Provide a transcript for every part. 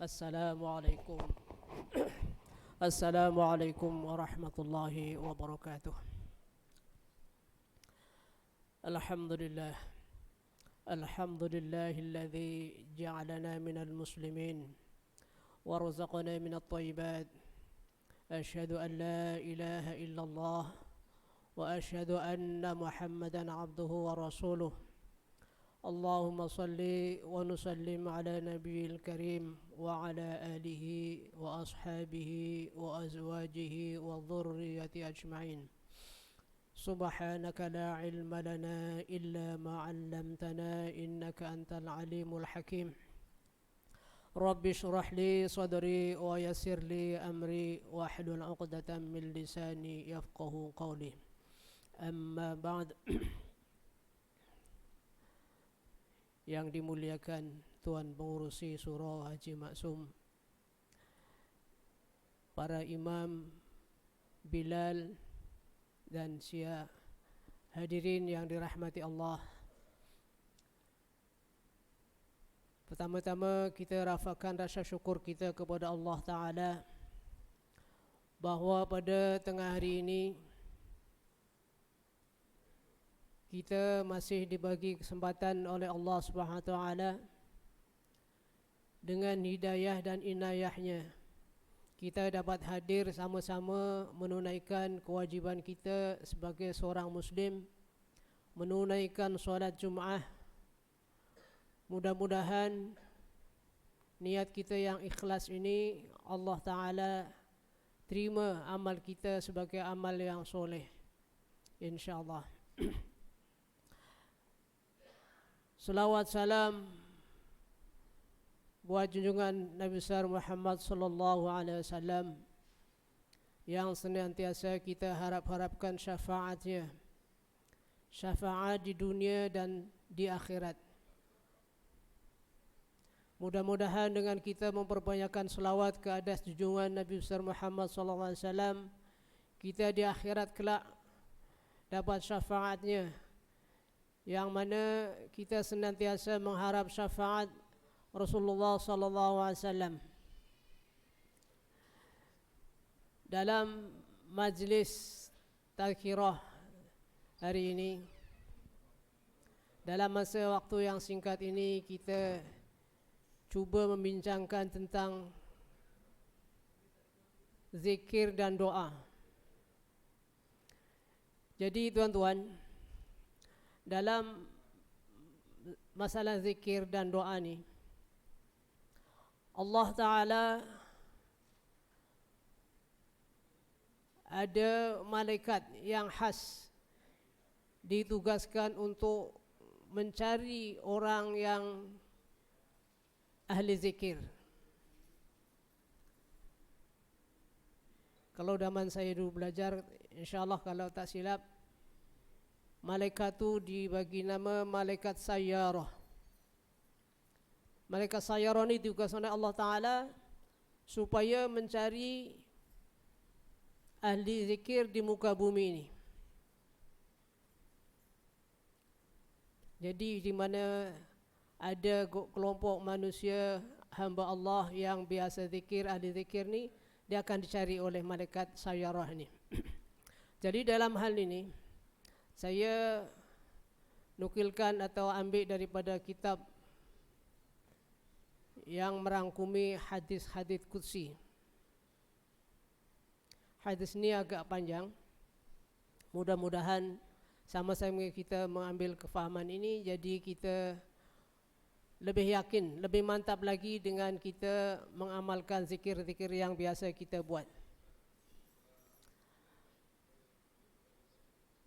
Assalamualaikum Assalamualaikum warahmatullahi wabarakatuh. Alhamdulillah Alhamdulillahilladzi ja'alana minal muslimin warzaqana minat thayyibat. Asyhadu an la ilaha illallah wa asyhadu anna Muhammadan abduhu wa rasuluh. Allahumma salli wa nusallim ala nabiyil karim wa ala alihi wa ashabihi wa azwajihi wa dhurriyyati ajma'in. Subhanaka la ilma lana illa ma 'allamtana innaka antal alimul hakim. Rabbi shrah li sadri wa yassir li amri wa hlul 'uqdatam min lisani yafqahu qawli. Amma ba'd. Yang dimuliakan Tuan Pengurusi Surau Haji Maksum, para imam, Bilal dan Syia, hadirin yang dirahmati Allah. Pertama-tama kita rafakan rasa syukur kita kepada Allah Ta'ala bahawa pada tengah hari ini kita masih dibagi kesempatan oleh Allah Subhanahu Wa Taala dengan hidayah dan inayahnya kita dapat hadir sama-sama menunaikan kewajiban kita sebagai seorang Muslim, menunaikan solat Jumaat. Mudah-mudahan niat kita yang ikhlas ini Allah Ta'ala terima amal kita sebagai amal yang soleh, InsyaAllah. Salawat salam buat junjungan Nabi besar Muhammad sallallahu alaihi wasallam yang senantiasa kita harap-harapkan syafaatnya, syafaat di dunia dan di akhirat. Mudah-mudahan dengan kita memperbanyakkan selawat ke atas junjungan Nabi besar Muhammad sallallahu alaihi wasallam, kita di akhirat kelak dapat syafaatnya, yang mana kita senantiasa mengharap syafaat Rasulullah sallallahu alaihi wasallam. Dalam majlis tazkirah hari ini, dalam masa waktu yang singkat ini, kita cuba membincangkan tentang zikir dan doa. Jadi tuan-tuan, dalam masalah zikir dan doa ni, Allah Ta'ala ada malaikat yang khas ditugaskan untuk mencari orang yang ahli zikir. Kalau zaman saya dulu belajar, insyaAllah kalau tak silap, malaikat itu dibagi nama malaikat sayyarah. Malaikat sayyarah ini ditugaskan oleh Allah Ta'ala supaya mencari ahli zikir di muka bumi ini. Jadi di mana ada kelompok manusia hamba Allah yang biasa zikir, ahli zikir ni, dia akan dicari oleh malaikat sayyarah ini. Jadi dalam hal ini saya nukilkan atau ambil daripada kitab yang merangkumi hadis-hadis qudsi. Hadis ini agak panjang. Mudah-mudahan sama-sama kita mengambil kefahaman ini, jadi kita lebih yakin, lebih mantap lagi dengan kita mengamalkan zikir-zikir yang biasa kita buat.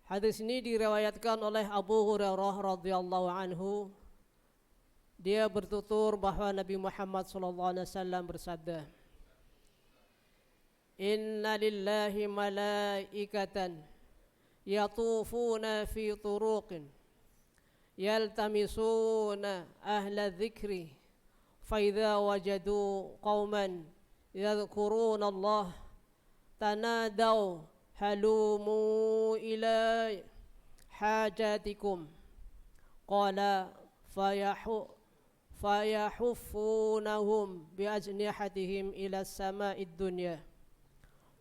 Hadis ini diriwayatkan oleh Abu Hurairah radhiyallahu anhu. Dia bertutur bahawa Nabi Muhammad sallallahu alaihi wasallam bersabda, "Inna lillahi malaikatan yatufuna fi turuqin yaltamisuna ahla dzikri fa idza wajadu qauman yadhkuruna Allah tanadaw halumu ila hajatikum qala فيحفونهم بأجنحتهم إلى السماء الدنيا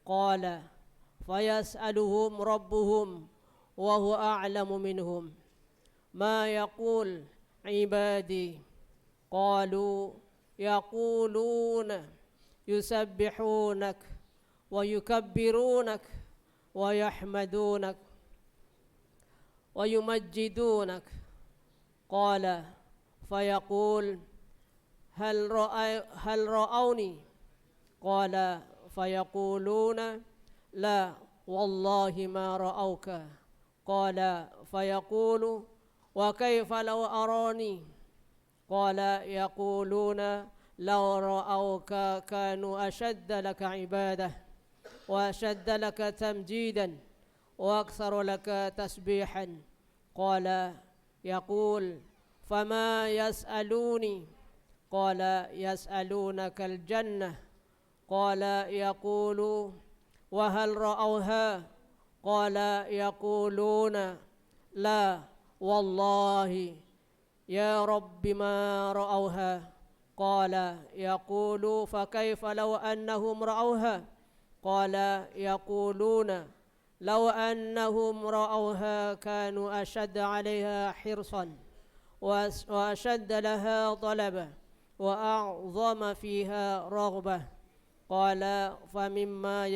قال فيسألهم ربهم وهو أعلم منهم ما يقول عبادي قالوا يقولون يسبحونك ويكبرونك ويحمدونك ويمجدونك قال فيقول هل رأوني قال فيقولون لا والله ما رأوك قال فيقول وكيف لو أراني قال يقولون لو رأوك كانوا أشد لك عبادة وأشد لك تمجيدا وأكثر لك تسبيحا قال يقول فما يسألوني قال يسألونك الجنة قال يقول وهل رأوها قال يقولون لا والله يا رب ما رأوها قال يقول فكيف لو أنهم رأوها قال يقولون لو أنهم رأوها كانوا أشد عليها حرصا وأشد لها طلبا وأعظم فيها رغبة قال فمما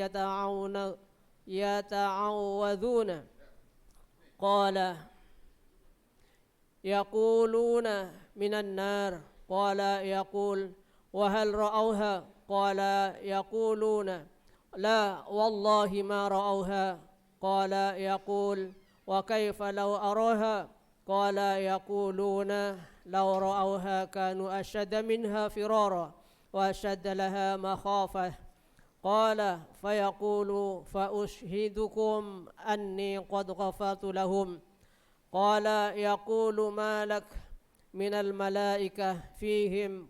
يتعوذون قال يقولون من النار قال يقول وهل رأوها قال يقولون لا والله ما رأوها قال يقول وكيف لو أروها قال يقولون لو رأوها كانوا أشد منها فرارا وأشد لها مخافة قال فيقول فأشهدكم أني قد غفرت لهم قال يقول ما لك من الملائكة فيهم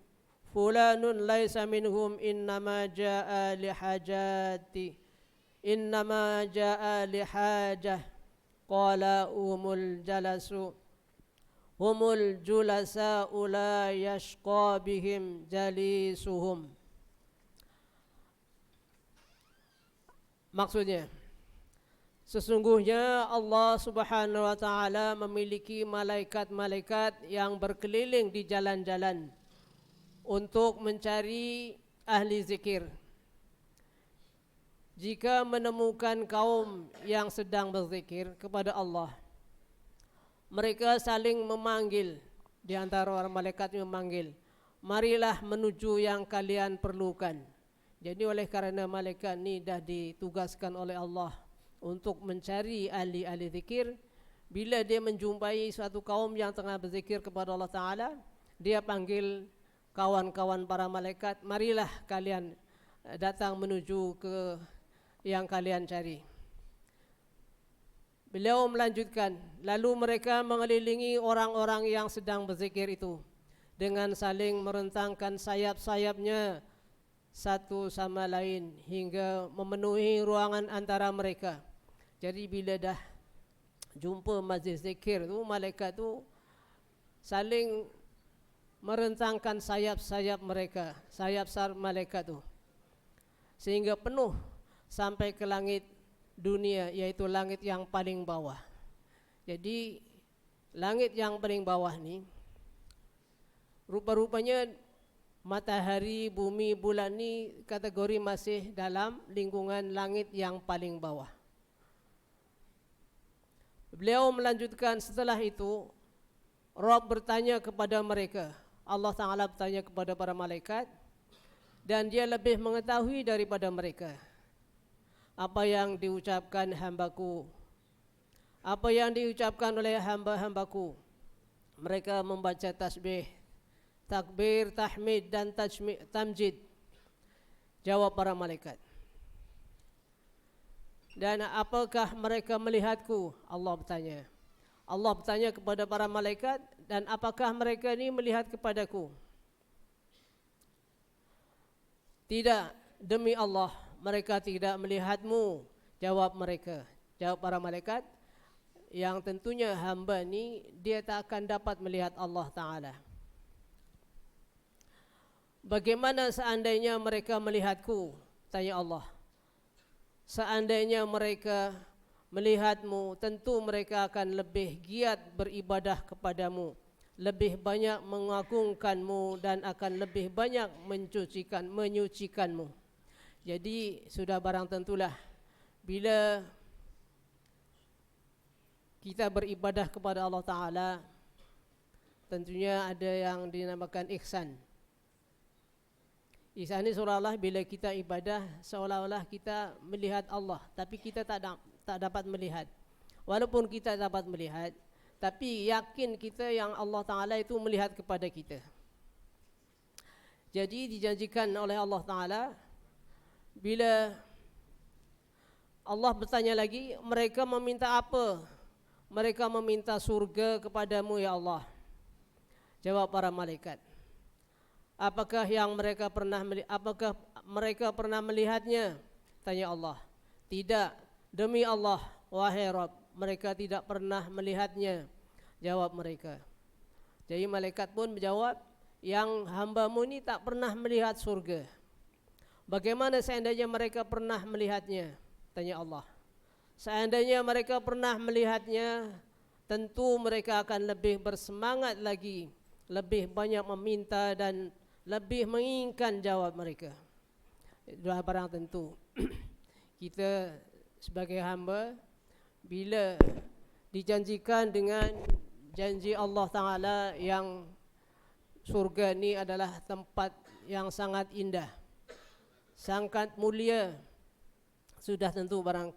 فلان ليس منهم إنما جاء لحاجة قال هم الجلساء لا يشقى بهم جليسهم. Maksudnya, sesungguhnya Allah Subhanahu wa taala memiliki malaikat-malaikat yang berkeliling di jalan-jalan untuk mencari ahli zikir. Jika menemukan kaum yang sedang berzikir kepada Allah, mereka saling memanggil, di antara orang malaikat memanggil, marilah menuju yang kalian perlukan. Jadi oleh karena malaikat ini dah ditugaskan oleh Allah untuk mencari ahli-ahli zikir, bila dia menjumpai suatu kaum yang tengah berzikir kepada Allah Ta'ala, dia panggil kawan-kawan para malaikat, marilah kalian datang menuju ke yang kalian cari. Beliau melanjutkan, lalu mereka mengelilingi orang-orang yang sedang berzikir itu dengan saling merentangkan sayap-sayapnya satu sama lain hingga memenuhi ruangan antara mereka. Jadi bila dah jumpa majlis zikir tu, malaikat tu saling merentangkan sayap-sayap mereka, sayap-sayap malaikat tu, sehingga penuh sampai ke langit dunia, yaitu langit yang paling bawah. Jadi langit yang paling bawah ni rupa-rupanya matahari, bumi, bulan ni kategori masih dalam lingkungan langit yang paling bawah. Beliau melanjutkan, setelah itu Rabb bertanya kepada mereka, Allah Ta'ala bertanya kepada para malaikat, dan dia lebih mengetahui daripada mereka apa yang diucapkan hambaku, apa yang diucapkan oleh hamba-hambaku. Mereka membaca tasbih, takbir, tahmid dan tamjid. Jawab para malaikat, dan apakah mereka melihatku? Allah bertanya. Allah bertanya kepada para malaikat, dan apakah mereka ini melihat kepadaku? Tidak, demi Allah, mereka tidak melihatmu. Jawab mereka, jawab para malaikat, yang tentunya hamba ini dia tak akan dapat melihat Allah Ta'ala. Bagaimana seandainya mereka melihatku? Tanya Allah. Seandainya mereka melihatmu, tentu mereka akan lebih giat beribadah kepadamu, lebih banyak mengagungkanmu dan akan lebih banyak menyucikanmu. Jadi sudah barang tentulah bila kita beribadah kepada Allah Ta'ala, tentunya ada yang dinamakan ihsan. Ihsan ini seolah-olah bila kita ibadah, seolah-olah kita melihat Allah, tapi kita tak dapat melihat. Walaupun kita dapat melihat, tapi yakin kita yang Allah Ta'ala itu melihat kepada kita. Jadi dijanjikan oleh Allah Ta'ala, bila Allah bertanya lagi, mereka meminta apa? Mereka meminta surga kepadamu ya Allah. Jawab para malaikat, apakah mereka pernah melihatnya? Tanya Allah. Tidak, demi Allah, wahai Rabb, mereka tidak pernah melihatnya. Jawab mereka. Jadi malaikat pun menjawab, yang hamba-Mu ini tak pernah melihat surga. Bagaimana seandainya mereka pernah melihatnya? Tanya Allah. Seandainya mereka pernah melihatnya, tentu mereka akan lebih bersemangat lagi, lebih banyak meminta dan lebih menginginkan jawab mereka. Itulah barang tentu. Kita sebagai hamba, bila dijanjikan dengan janji Allah Ta'ala yang surga ini adalah tempat yang sangat indah, sangat mulia, sudah tentu barang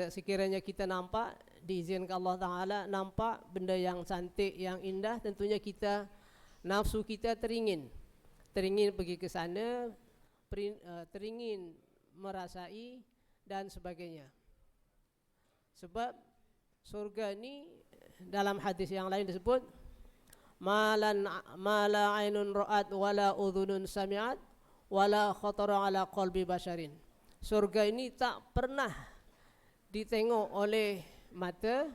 sekiranya kita nampak, diizinkan Allah Ta'ala nampak benda yang cantik, yang indah, tentunya kita, nafsu kita teringin pergi ke sana, teringin merasai dan sebagainya. Sebab surga ini dalam hadis yang lain disebut mala ainun ra'at wala udhunun sami'at wala khatara ala qalbi basharin. Surga ini tak pernah ditengok oleh mata,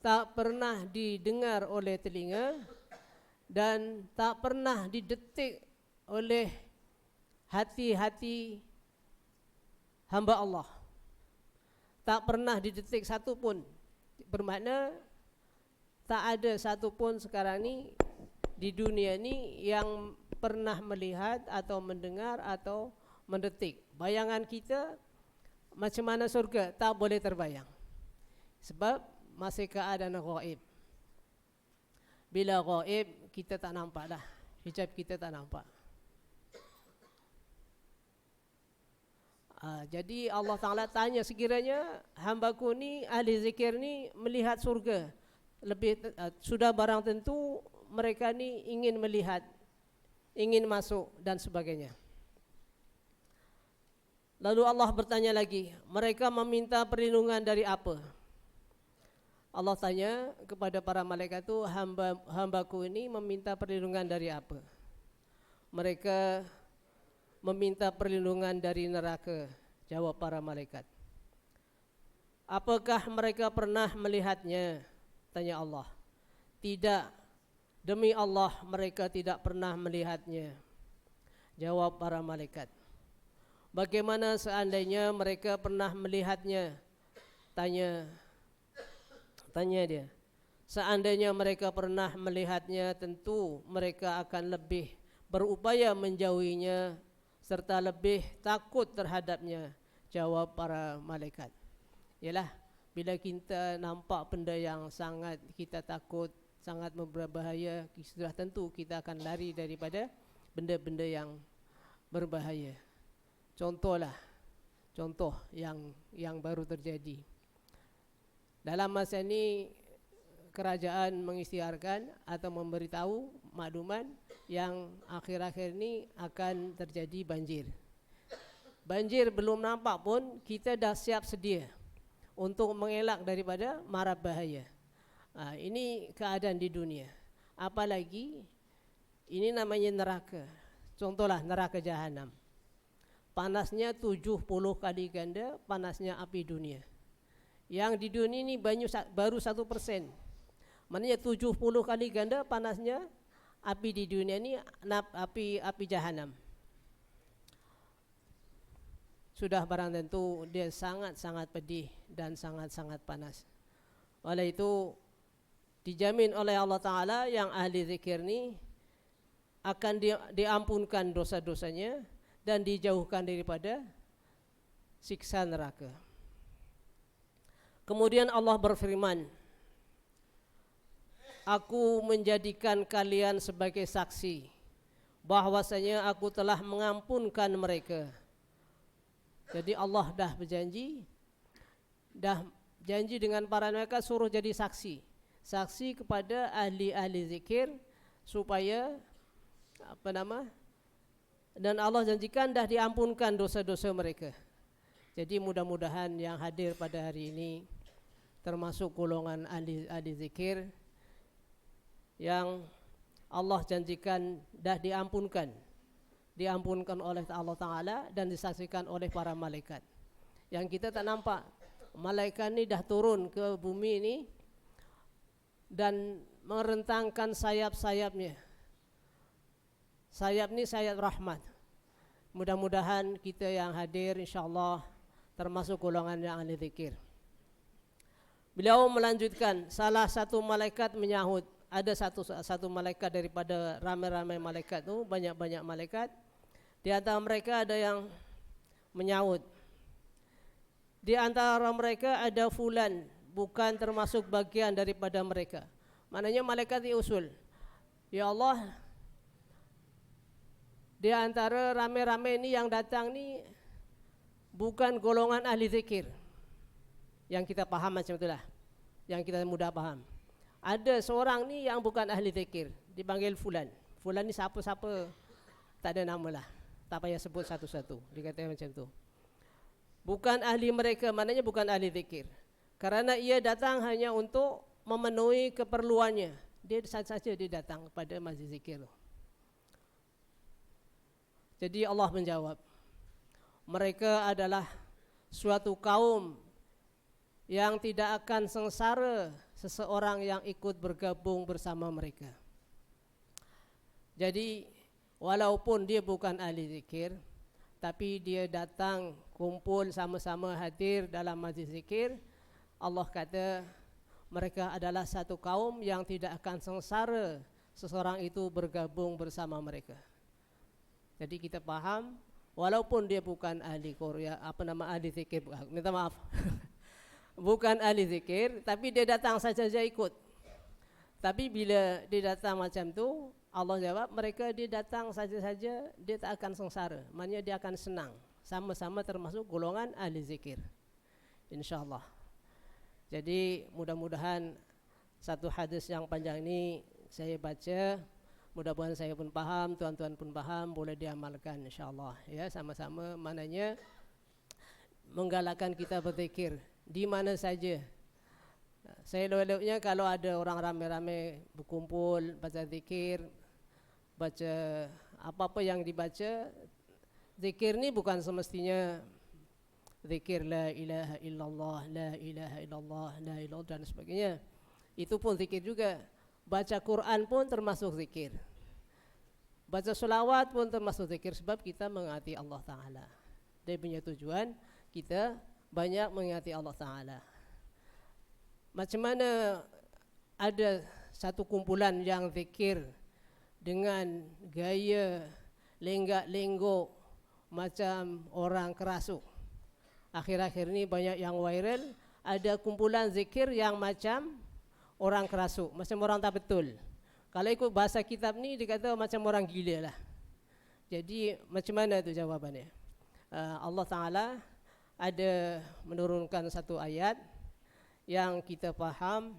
tak pernah didengar oleh telinga, dan tak pernah didetik oleh hati-hati hamba Allah. Tak pernah didetik satu pun. Bermakna tak ada satu pun sekarang ni di dunia ni yang pernah melihat atau mendengar atau mendetik. Bayangan kita macam mana surga tak boleh terbayang. Sebab masih keadaan ghaib. Bila ghaib kita tak nampak dah. Hijab kita tak nampak. Jadi Allah Ta'ala tanya, sekiranya hambaku ni, ahli zikir ni melihat surga, sudah barang tentu mereka ni ingin melihat, ingin masuk dan sebagainya. Lalu Allah bertanya lagi, mereka meminta perlindungan dari apa? Allah tanya kepada para malaikat itu, hambaku ini meminta perlindungan dari apa? Mereka meminta perlindungan dari neraka. Jawab para malaikat. Apakah mereka pernah melihatnya? Tanya Allah. Tidak, demi Allah mereka tidak pernah melihatnya. Jawab para malaikat. Bagaimana seandainya mereka pernah melihatnya? Tanya dia. Seandainya mereka pernah melihatnya, tentu mereka akan lebih berupaya menjauhinya serta lebih takut terhadapnya. Jawab para malaikat. Yalah, bila kita nampak benda yang sangat kita takut, sangat berbahaya, sudah tentu kita akan lari daripada benda-benda yang berbahaya. Contoh yang baru terjadi. Dalam masa ini kerajaan mengisytiharkan atau memberitahu makluman yang akhir-akhir ini akan terjadi banjir. Banjir belum nampak pun kita dah siap sedia untuk mengelak daripada mara bahaya. Ini keadaan di dunia. Apalagi ini namanya neraka. Contohlah neraka jahanam. Panasnya 70 kali ganda panasnya api dunia. Yang di dunia ini baru 1%. Maknanya 70 kali ganda panasnya api di dunia ini api jahanam. Sudah barang tentu dia sangat-sangat pedih dan sangat-sangat panas. Oleh itu dijamin oleh Allah Ta'ala yang ahli zikir ini akan diampunkan dosa-dosanya dan dijauhkan daripada siksa neraka. Kemudian Allah berfirman, aku menjadikan kalian sebagai saksi bahwasanya aku telah mengampunkan mereka. Jadi Allah dah berjanji, dah janji dengan para mereka suruh jadi saksi kepada ahli-ahli zikir supaya dan Allah janjikan dah diampunkan dosa-dosa mereka. Jadi mudah-mudahan yang hadir pada hari ini termasuk golongan ahli zikir yang Allah janjikan dah diampunkan oleh Allah Ta'ala dan disaksikan oleh para malaikat. Yang kita tak nampak, malaikat ini dah turun ke bumi ini dan merentangkan sayap-sayapnya. Sayap ini sayap rahmat. Mudah-mudahan kita yang hadir insyaAllah termasuk golongan yang ahli zikir. Beliau melanjutkan, salah satu malaikat menyahut. Ada satu malaikat daripada ramai-ramai malaikat itu, banyak-banyak malaikat. Di antara mereka ada yang menyahut. Di antara mereka ada fulan, bukan termasuk bagian daripada mereka. Maknanya malaikat diusul, ya Allah, di antara ramai-ramai ini yang datang ni bukan golongan ahli zikir. Yang kita paham macam itulah, yang kita mudah paham. Ada seorang ni yang bukan ahli zikir, dipanggil fulan. Fulan ni siapa-siapa, tak ada nama lah, tak payah sebut satu-satu, dikatakan macam tu. Bukan ahli mereka, maknanya bukan ahli zikir. Karena ia datang hanya untuk memenuhi keperluannya. Dia saja dia datang pada majlis zikir. Jadi Allah menjawab, mereka adalah suatu kaum yang tidak akan sengsara seseorang yang ikut bergabung bersama mereka. Jadi walaupun dia bukan ahli zikir, tapi dia datang kumpul sama-sama hadir dalam majlis zikir, Allah kata mereka adalah satu kaum yang tidak akan sengsara seseorang itu bergabung bersama mereka. Jadi kita faham, walaupun dia bukan ahli ahli zikir, minta maaf. Bukan ahli zikir, tapi dia datang saja ikut. Tapi bila dia datang macam tu, Allah jawab mereka dia datang saja dia tak akan sengsara. Maknanya dia akan senang. Sama-sama termasuk golongan ahli zikir, InsyaAllah. Jadi mudah-mudahan satu hadis yang panjang ini saya baca, mudah-mudahan saya pun paham, tuan-tuan pun paham, boleh diamalkan insyaAllah. Ya, sama-sama maknanya menggalakkan kita berzikir di mana saja. Saya elok-eloknya kalau ada orang ramai-ramai berkumpul baca zikir, baca apa-apa yang dibaca. Zikir ni bukan semestinya zikir la ilaha illallah, la ilaha illallah, la ilaha dan sebagainya. Itu pun zikir juga. Baca Quran pun termasuk zikir. Baca selawat pun termasuk zikir, sebab kita mengingati Allah Ta'ala. Dia punya tujuan kita banyak mengingati Allah Ta'ala. Macam mana ada satu kumpulan yang zikir dengan gaya lenggak-lenggok macam orang kerasuk. Akhir-akhir ini banyak yang viral, ada kumpulan zikir yang macam orang kerasuk, macam orang tak betul. Kalau ikut bahasa kitab ni dikata macam orang gila lah. Jadi macam mana tu jawabannya? Allah Ta'ala ada menurunkan satu ayat yang kita faham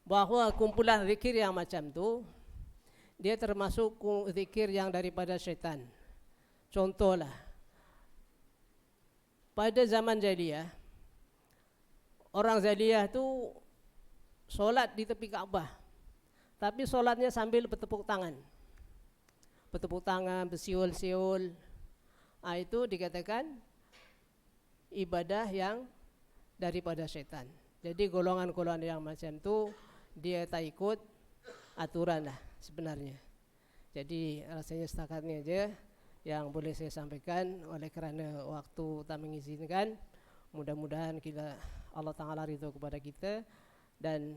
bahawa kumpulan zikir yang macam tu dia termasuk zikir yang daripada syaitan. Contohlah, pada zaman jahiliyah, orang jahiliyah tu solat di tepi Kaabah, tapi solatnya sambil bertepuk tangan, bersiul-siul. Itu dikatakan ibadah yang daripada syaitan. Jadi golongan-golongan yang macam tu dia tak ikut aturan lah sebenarnya. Jadi rasanya setakatnya aja yang boleh saya sampaikan, oleh karena waktu tak mengizinkan. Mudah-mudahan kita Allah Ta'ala ridho kepada kita. Dan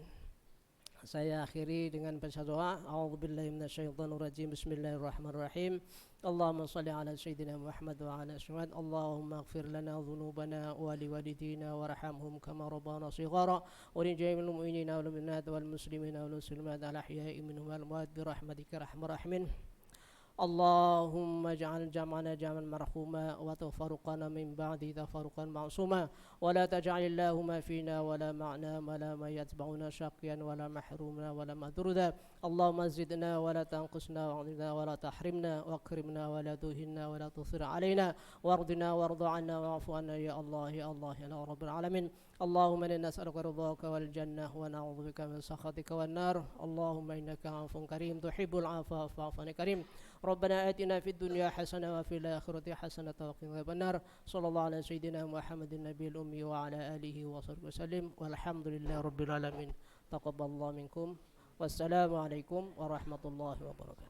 saya akhiri dengan baca doa. A'udzubillahi minasyaitonirrajim. Bismillahirrahmanirrahim. Allahumma shalli ala sayyidina Muhammad wa ala Muhammad. Allahumma ighfir lana dhunubana wa liwalidina warhamhum kama rabbana shighara wa li jami'il mu'minina wal mu'minat wal muslimina wal muslimat al ahya'i minhum wal amwat bi rahmatika arhamar rahimin. اللهم اجعل جمعنا جمعا مرحوما وتفرقنا من بعد تفرقا معصوما ولا تجعل اللهم فينا ولا معنا ولا ما يتبعنا شقيا ولا محروما ولا مذرودا اللهم زدنا ولا تنقصنا وعظنا ولا تحرمنا واكرمنا ولا تهنا ولا تصر علينا وارضنا وارض عنا واعف عنا يا الله يا الله يا رب العالمين. اللهم إنا نسألك رضاك والجنة ونعوذ بك من سخطك والنار. اللهم إنك عفو كريم تحب العفو فاعف عنا كريم. ربنا آتنا في الدنيا حسنة وفي الآخرة حسنة وقنا عذاب النار. صلى الله على سيدنا محمد النبي الأمي وعلى آله وصحبه وسلم والحمد لله رب العالمين. تقبل الله منكم والسلام عليكم ورحمة الله وبركاته.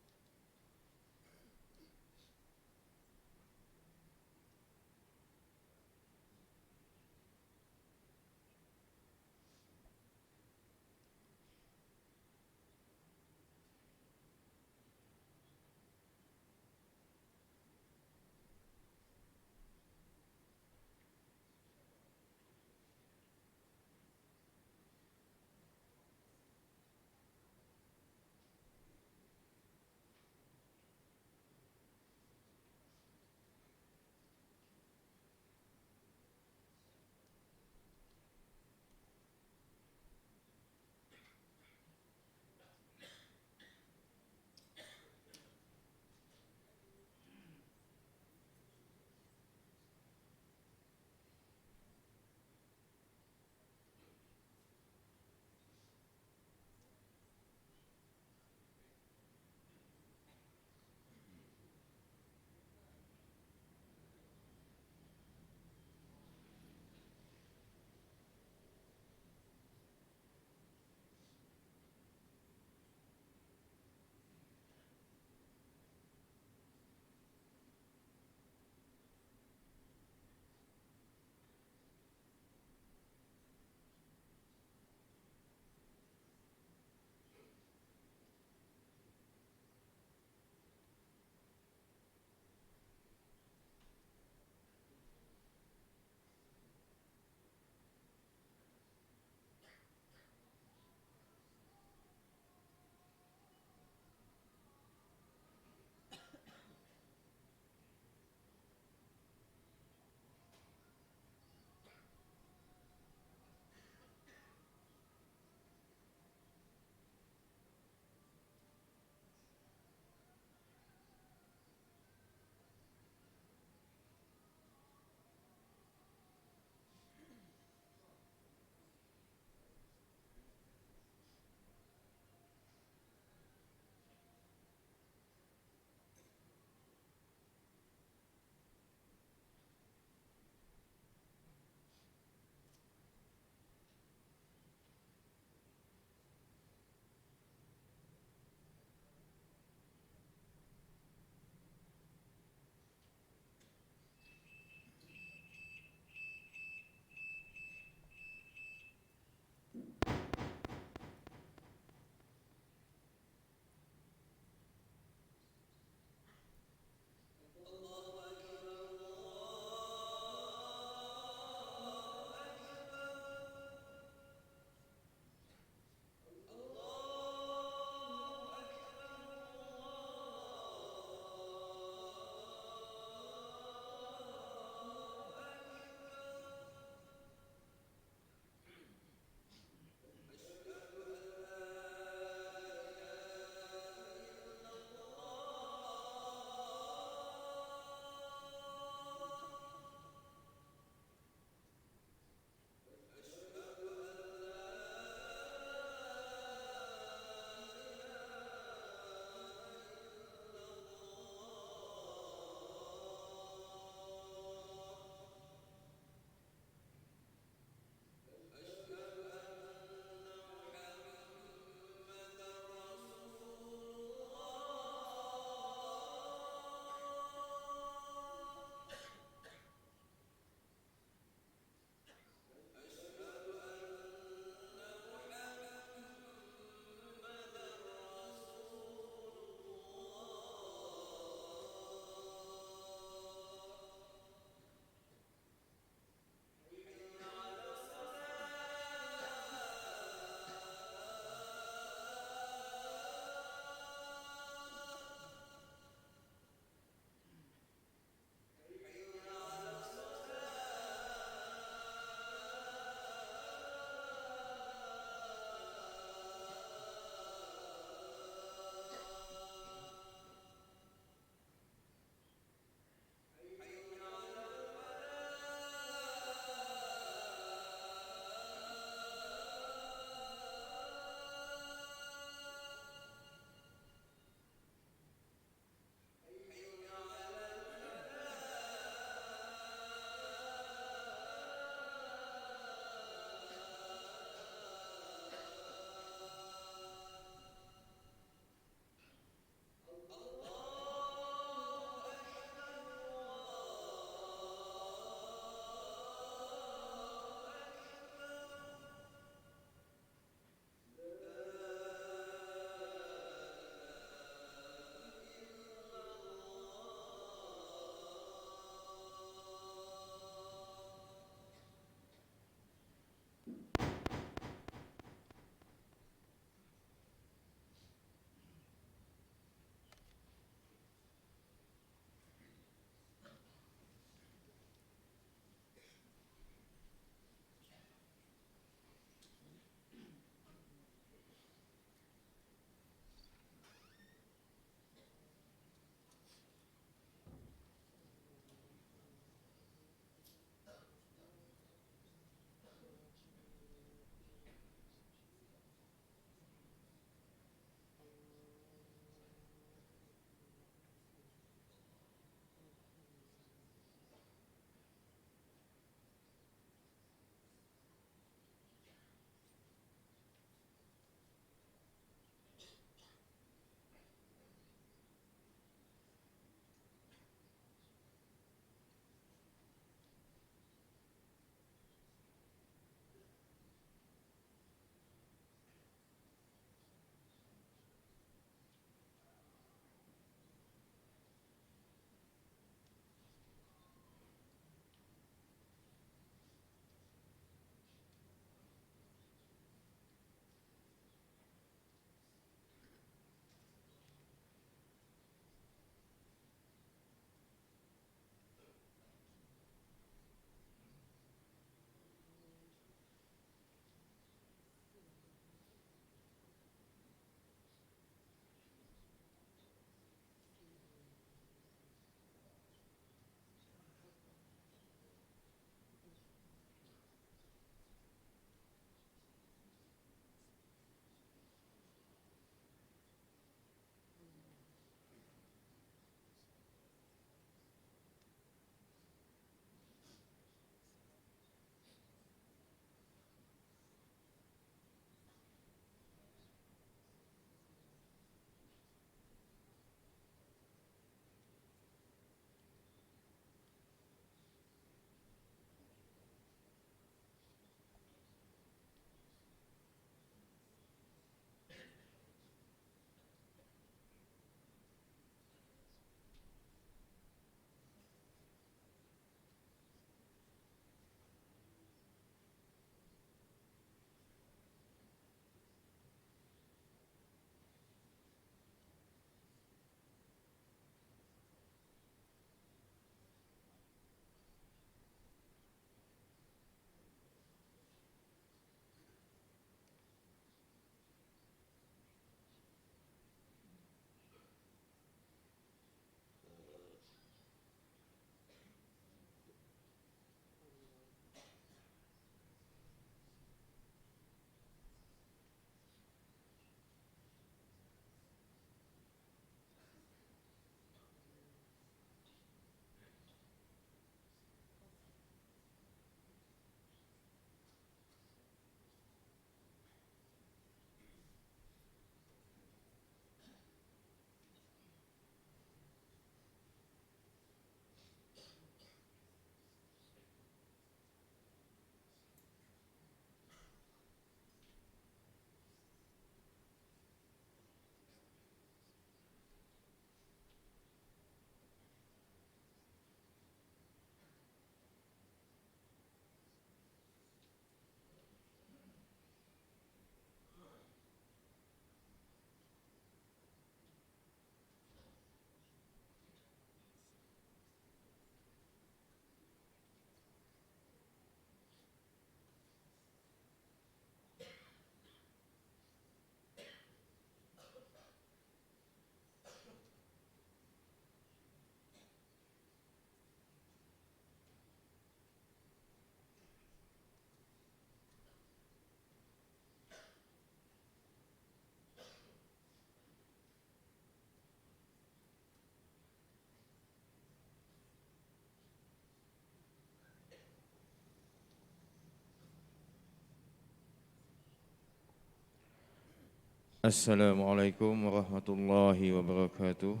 Assalamualaikum warahmatullahi wabarakatuh.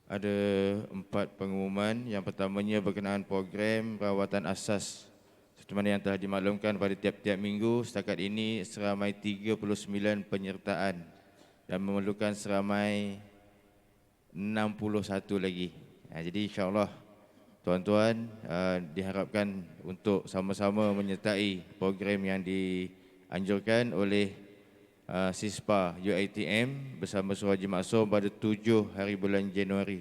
Ada 4 pengumuman. Yang pertamanya berkenaan program rawatan asas. Seperti mana yang telah dimaklumkan pada tiap-tiap minggu, setakat ini seramai 39 penyertaan dan memerlukan seramai 61 lagi. Jadi insya-Allah tuan-tuan diharapkan untuk sama-sama menyertai program yang dianjurkan oleh Sispa UiTM bersama Suruhaji Maksum pada 7 hari bulan Januari.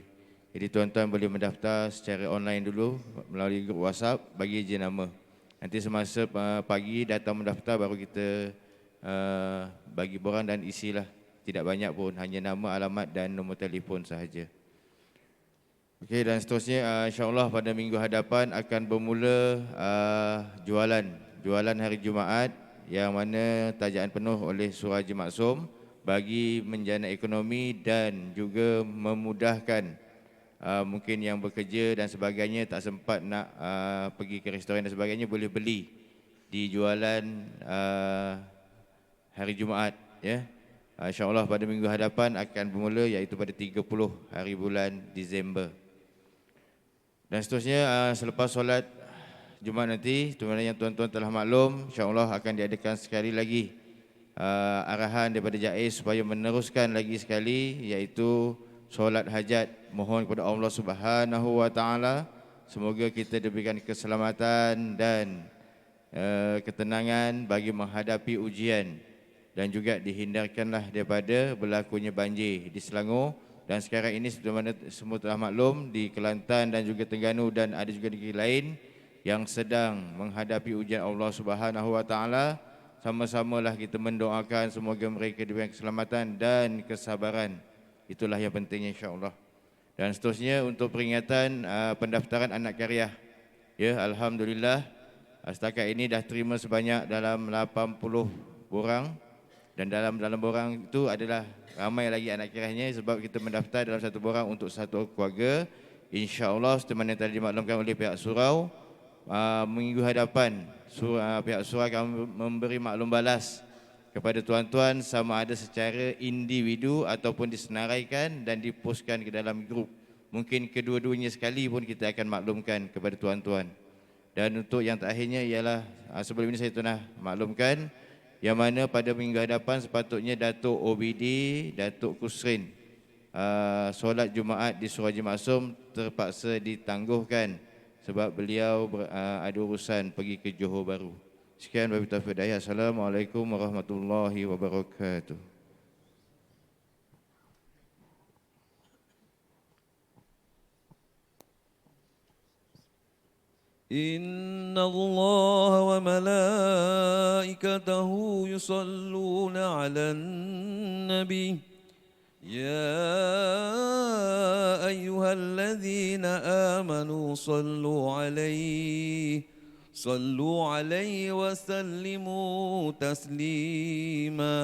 Jadi tuan-tuan boleh mendaftar secara online dulu melalui grup WhatsApp, bagi je nama. Nanti semasa pagi datang mendaftar baru kita bagi borang dan isilah. Tidak banyak pun, hanya nama, alamat dan nombor telefon sahaja. Okey, dan seterusnya insya-Allah pada minggu hadapan akan bermula jualan hari Jumaat yang mana tajaan penuh oleh Suruhaji Maksum bagi menjana ekonomi dan juga memudahkan mungkin yang bekerja dan sebagainya tak sempat nak pergi ke restoran dan sebagainya, boleh beli di jualan hari Jumaat, ya. Insya-Allah pada minggu hadapan akan bermula iaitu pada 30 hari bulan Disember. Dan seterusnya selepas solat Jumaat nanti, yang tuan-tuan telah maklum, insya-Allah akan diadakan sekali lagi arahan daripada JAIS supaya meneruskan lagi sekali iaitu solat hajat. Mohon kepada Allah Subhanahu wa taala semoga kita diberikan keselamatan dan ketenangan bagi menghadapi ujian dan juga dihindarkanlah daripada berlakunya banjir di Selangor. Dan sekarang ini seperti mana semua telah maklum, di Kelantan dan juga Terengganu dan ada juga negeri lain yang sedang menghadapi ujian Allah Subhanahu wa taala. Sama-samalah kita mendoakan semoga mereka diberikan keselamatan dan kesabaran. Itulah yang pentingnya insya-Allah. Dan seterusnya untuk peringatan pendaftaran anak karya. Ya, alhamdulillah setakat ini dah terima sebanyak dalam 80 borang. Dan dalam borang itu adalah ramai lagi anak kiranya sebab kita mendaftar dalam satu borang untuk satu keluarga. InsyaAllah seperti mana tadi dimaklumkan oleh pihak surau, minggu hadapan pihak surau akan memberi maklum balas kepada tuan-tuan sama ada secara individu ataupun disenaraikan dan dipostkan ke dalam grup. Mungkin kedua-duanya sekali pun kita akan maklumkan kepada tuan-tuan. Dan untuk yang terakhirnya ialah sebelum ini saya pernah maklumkan yang mana pada minggu hadapan sepatutnya Datuk OBD, Datuk Kusrin, solat Jumaat di Suruhaji Maksum terpaksa ditangguhkan sebab beliau ada urusan pergi ke Johor Bahru. Sekian wabillahi taufiq hidayah. Assalamualaikum warahmatullahi wabarakatuh. إن الله وملائكته يصلون على النبي يا أيها الذين آمنوا صلوا عليه وسلموا تسليما.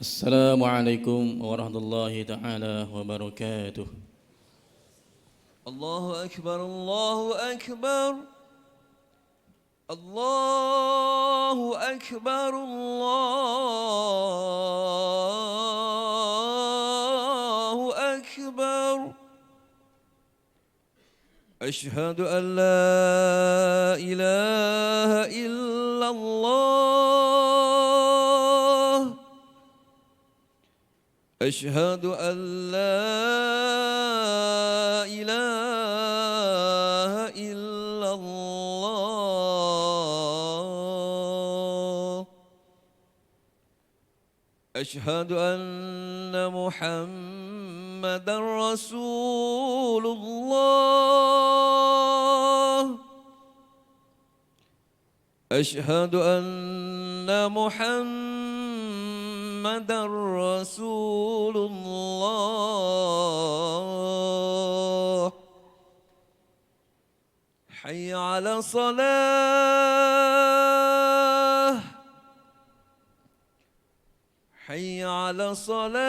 Assalamualaikum warahmatullahi taala wabarakatuh. الله أكبر الله أكبر الله أكبر الله أكبر أشهد أن لا إله إلا الله أشهد أن لا إله إلا الله أشهد أن محمدا رسول الله أشهد أن محمدا رسول الله حي على الصلاة حي على الصلاة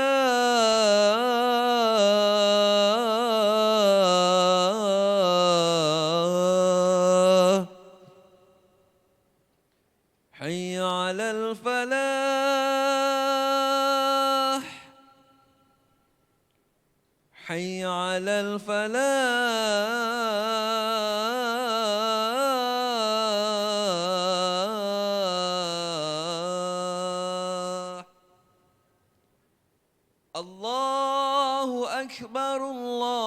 حي على الفلاح الله أكبر الله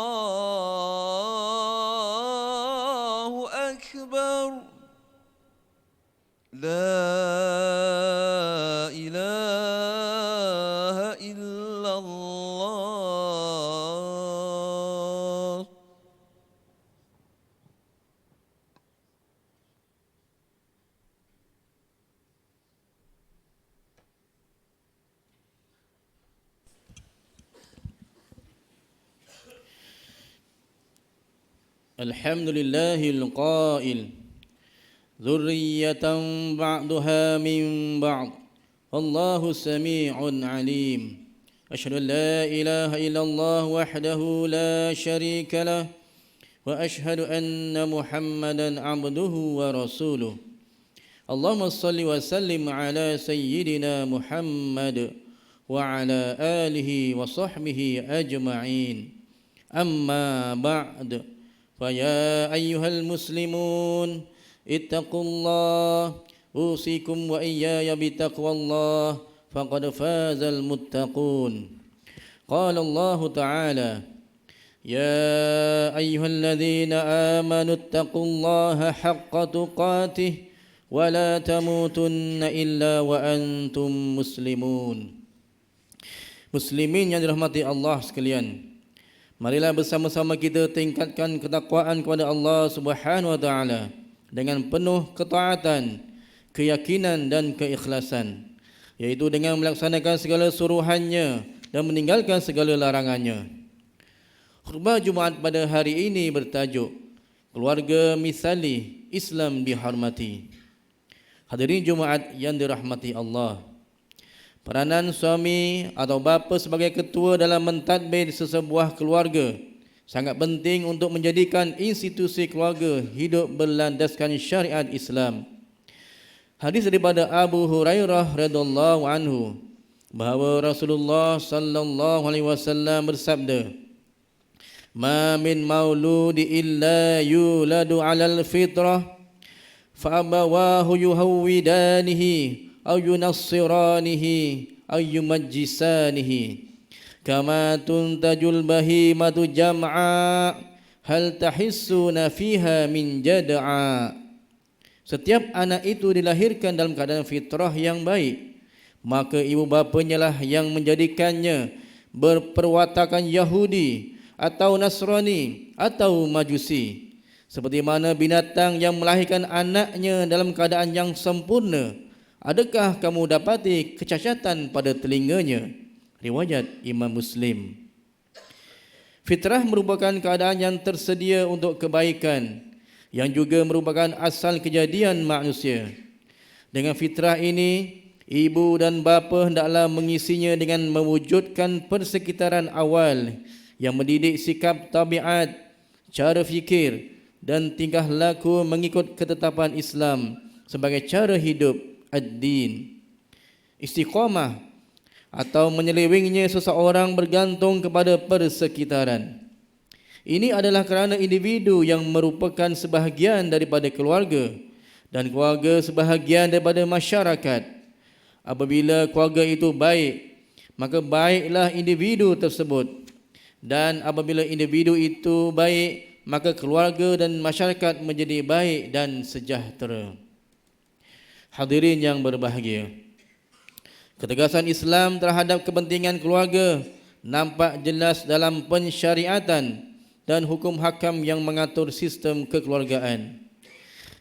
أكبر لا إله إلا الله الحمد لله القائل ذرية بعضها من بعض والله سميع عليم أشهد أن لا إله إلا الله وحده لا شريك له وأشهد أن محمدا عبده ورسوله اللهم صل وسلم على سيدنا محمد وعلى آله وصحبه أجمعين أما بعد فيا أيها المسلمون اتقوا الله أوصيكم وإياي بتقوى الله فقد فاز المتقون قال الله تعالى يا أيها الذين آمنوا اتقوا الله حق تقاته ولا تموتن إلا وأنتم مسلمون Muslimin yang dirahmati Allah sekalian, marilah bersama-sama kita tingkatkan ketakwaan kepada Allah Subhanahu wa taala dengan penuh ketaatan, keyakinan dan keikhlasan, yaitu dengan melaksanakan segala suruhannya dan meninggalkan segala larangannya. Khutbah Jumaat pada hari ini bertajuk Keluarga Misali Islam Dihormati. Hadirin Jumaat yang dirahmati Allah, peranan suami atau bapa sebagai ketua dalam mentadbir sesebuah keluarga sangat penting untuk menjadikan institusi keluarga hidup berlandaskan syariat Islam. Hadis daripada Abu Hurairah radhiyallahu anhu bahawa Rasulullah sallallahu alaihi wasallam bersabda, "Ma min mauludi illa yuladu 'alal fitrah fa abawahu yuhawwidanihi aw yunassiranihi aw yumajjisanihi kama tuntajul bahimatu jam'a hal tahissuna fiha min jad'a." Setiap anak itu dilahirkan dalam keadaan fitrah yang baik, maka ibu bapanya lah yang menjadikannya berperwatakan Yahudi atau Nasrani atau Majusi. Seperti mana binatang yang melahirkan anaknya dalam keadaan yang sempurna, adakah kamu dapati kecacatan pada telinganya? Riwayat Imam Muslim. Fitrah merupakan keadaan yang tersedia untuk kebaikan, yang juga merupakan asal kejadian manusia. Dengan fitrah ini, ibu dan bapa hendaklah mengisinya dengan mewujudkan persekitaran awal yang mendidik sikap tabiat, cara fikir dan tingkah laku mengikut ketetapan Islam sebagai cara hidup ad-din. Istiqamah atau menyelewengnya seseorang bergantung kepada persekitaran. Ini adalah kerana individu yang merupakan sebahagian daripada keluarga dan keluarga sebahagian daripada masyarakat. Apabila keluarga itu baik, maka baiklah individu tersebut, dan apabila individu itu baik, maka keluarga dan masyarakat menjadi baik dan sejahtera. Hadirin yang berbahagia, ketegasan Islam terhadap kepentingan keluarga nampak jelas dalam pensyariatan dan hukum hakam yang mengatur sistem kekeluargaan.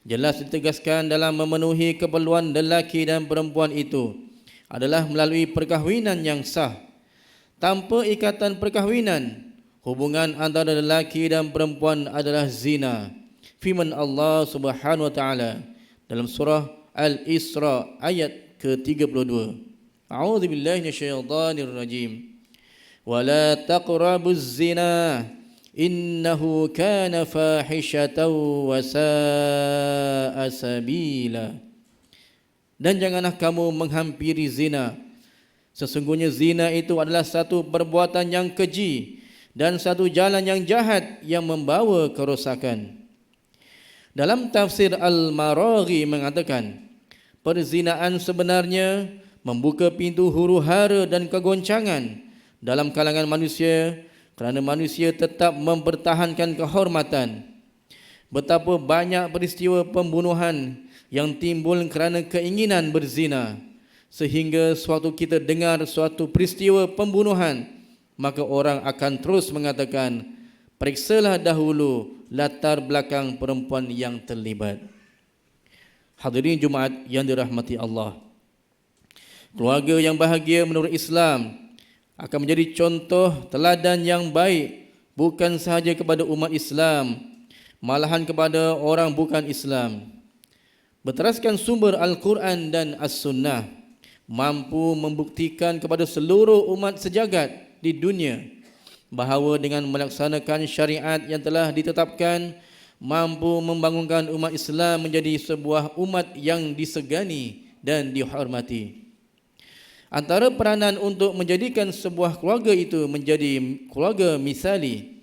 Jelas ditegaskan dalam memenuhi keperluan lelaki dan perempuan itu adalah melalui perkahwinan yang sah. Tanpa ikatan perkahwinan, hubungan antara lelaki dan perempuan adalah zina. Firman Allah Subhanahu wa taala dalam surah Al-Isra ayat ke-32. A'udzu billahi minasyaitonir rajim. Wala taqrabuz zina innahu kana fahishatan wa sa'a sabila. Dan janganlah kamu menghampiri zina. Sesungguhnya zina itu adalah satu perbuatan yang keji dan satu jalan yang jahat yang membawa kerosakan. Dalam tafsir Al-Maraghi mengatakan, perzinaan sebenarnya membuka pintu huru-hara dan kegoncangan dalam kalangan manusia kerana manusia tetap mempertahankan kehormatan. Betapa banyak peristiwa pembunuhan yang timbul kerana keinginan berzina, sehingga sewaktu kita dengar suatu peristiwa pembunuhan, maka orang akan terus mengatakan, periksalah dahulu latar belakang perempuan yang terlibat. Hadirin Jumaat yang dirahmati Allah, keluarga yang bahagia menurut Islam akan menjadi contoh teladan yang baik bukan sahaja kepada umat Islam, malahan kepada orang bukan Islam. Berteraskan sumber Al-Quran dan As-Sunnah mampu membuktikan kepada seluruh umat sejagat di dunia bahawa dengan melaksanakan syariat yang telah ditetapkan mampu membangunkan umat Islam menjadi sebuah umat yang disegani dan dihormati. Antara peranan untuk menjadikan sebuah keluarga itu menjadi keluarga misali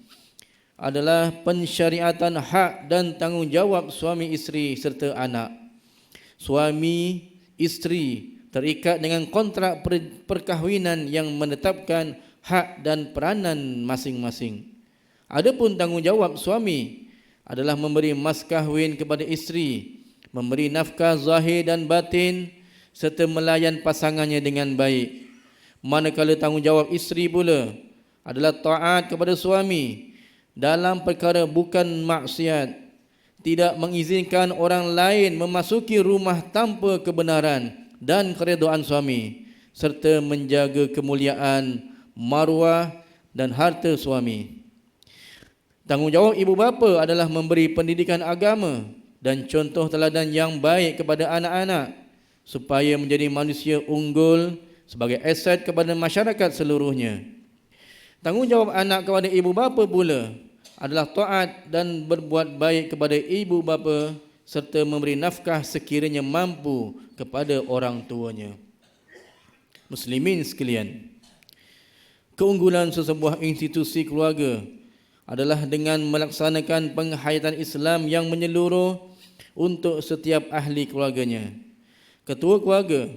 adalah pensyariatan hak dan tanggungjawab suami isteri serta anak. Suami isteri terikat dengan kontrak perkahwinan yang menetapkan hak dan peranan masing-masing. Adapun tanggungjawab suami adalah memberi mas kahwin kepada isteri, memberi nafkah zahir dan batin serta melayan pasangannya dengan baik. Manakala tanggungjawab isteri pula adalah taat kepada suami dalam perkara bukan maksiat, tidak mengizinkan orang lain memasuki rumah tanpa kebenaran dan keredaan suami, serta menjaga kemuliaan, maruah dan harta suami. Tanggungjawab ibu bapa adalah memberi pendidikan agama dan contoh teladan yang baik kepada anak-anak supaya menjadi manusia unggul sebagai aset kepada masyarakat seluruhnya. Tanggungjawab anak kepada ibu bapa pula adalah taat dan berbuat baik kepada ibu bapa serta memberi nafkah sekiranya mampu kepada orang tuanya. Muslimin sekalian, keunggulan sesebuah institusi keluarga adalah dengan melaksanakan penghayatan Islam yang menyeluruh untuk setiap ahli keluarganya. Ketua keluarga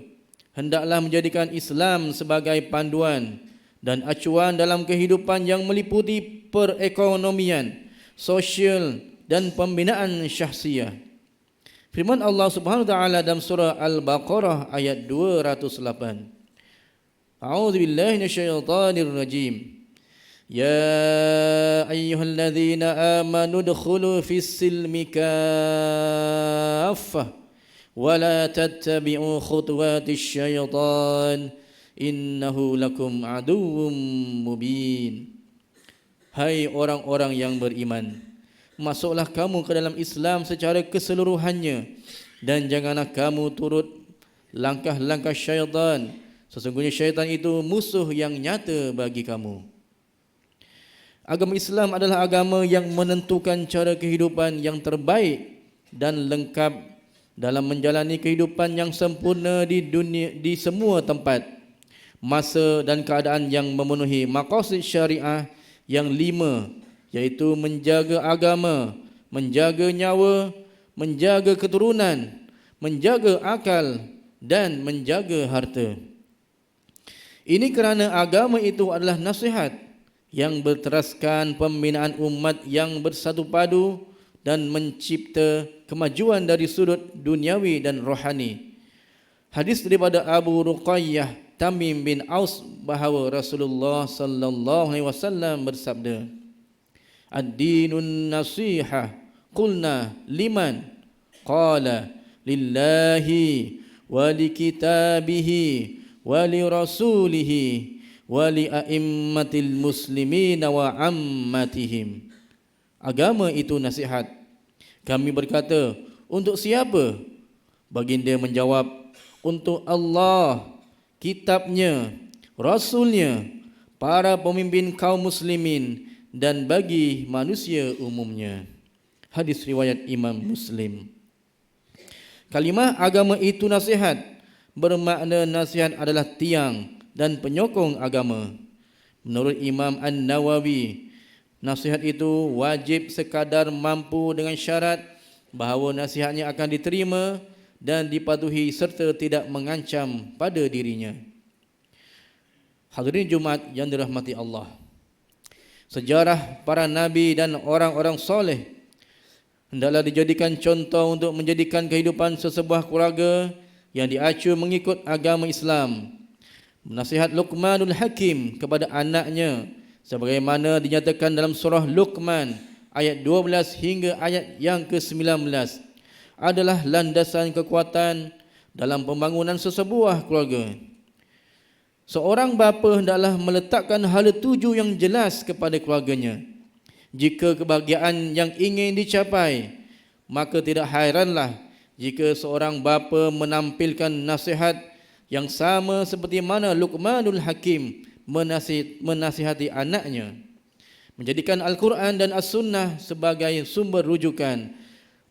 hendaklah menjadikan Islam sebagai panduan dan acuan dalam kehidupan yang meliputi perekonomian, sosial dan pembinaan syahsiah. Firman Allah Subhanahu wa taala dalam surah Al-Baqarah ayat 208. A'udzu billahi minasyaitonir rajim. Ya ayyuhalladzina amanu udkhulu fis-silmi kaffah wa la tattabi'u khutuwatis syaitan innahu lakum aduwwum mubin. Hai orang-orang yang beriman, masuklah kamu ke dalam Islam secara keseluruhannya dan janganlah kamu turut langkah-langkah syaitan. Sesungguhnya syaitan itu musuh yang nyata bagi kamu. Agama Islam adalah agama yang menentukan cara kehidupan yang terbaik dan lengkap dalam menjalani kehidupan yang sempurna di dunia, di semua tempat, masa dan keadaan yang memenuhi maqasid syariah yang 5, iaitu menjaga agama, menjaga nyawa, menjaga keturunan, menjaga akal dan menjaga harta. Ini kerana agama itu adalah nasihat yang berteraskan pembinaan umat yang bersatu padu dan mencipta kemajuan dari sudut duniawi dan rohani. Hadis daripada Abu Ruqayyah Tamim bin Aus bahawa Rasulullah sallallahu alaihi wasallam bersabda, "Ad-dinun nasihah." Qulna liman? Qala lillahi wa likitabihi wa li rasulihi wa li a'immatil muslimina wa ammatihim. Agama itu nasihat. Kami berkata, untuk siapa? Baginda menjawab, untuk Allah, kitabnya, rasulnya, para pemimpin kaum muslimin dan bagi manusia umumnya. Hadis riwayat Imam Muslim. Kalimah agama itu nasihat bermakna nasihat adalah tiang dan penyokong agama. Menurut Imam An-Nawawi, nasihat itu wajib sekadar mampu dengan syarat bahawa nasihatnya akan diterima dan dipatuhi serta tidak mengancam pada dirinya. Hadirin Jumaat yang dirahmati Allah, sejarah para nabi dan orang-orang soleh hendaklah dijadikan contoh untuk menjadikan kehidupan sesebuah keluarga yang diacu mengikut agama Islam. Nasihat Luqmanul Hakim kepada anaknya sebagaimana dinyatakan dalam surah Luqman ayat 12 hingga ayat yang ke-19 adalah landasan kekuatan dalam pembangunan sesebuah keluarga. Seorang bapa hendaklah meletakkan hala tuju yang jelas kepada keluarganya. Jika kebahagiaan yang ingin dicapai, maka tidak hairanlah jika seorang bapa menampilkan nasihat yang sama seperti mana Luqmanul Hakim menasihati anaknya. Menjadikan Al-Quran dan As-Sunnah sebagai sumber rujukan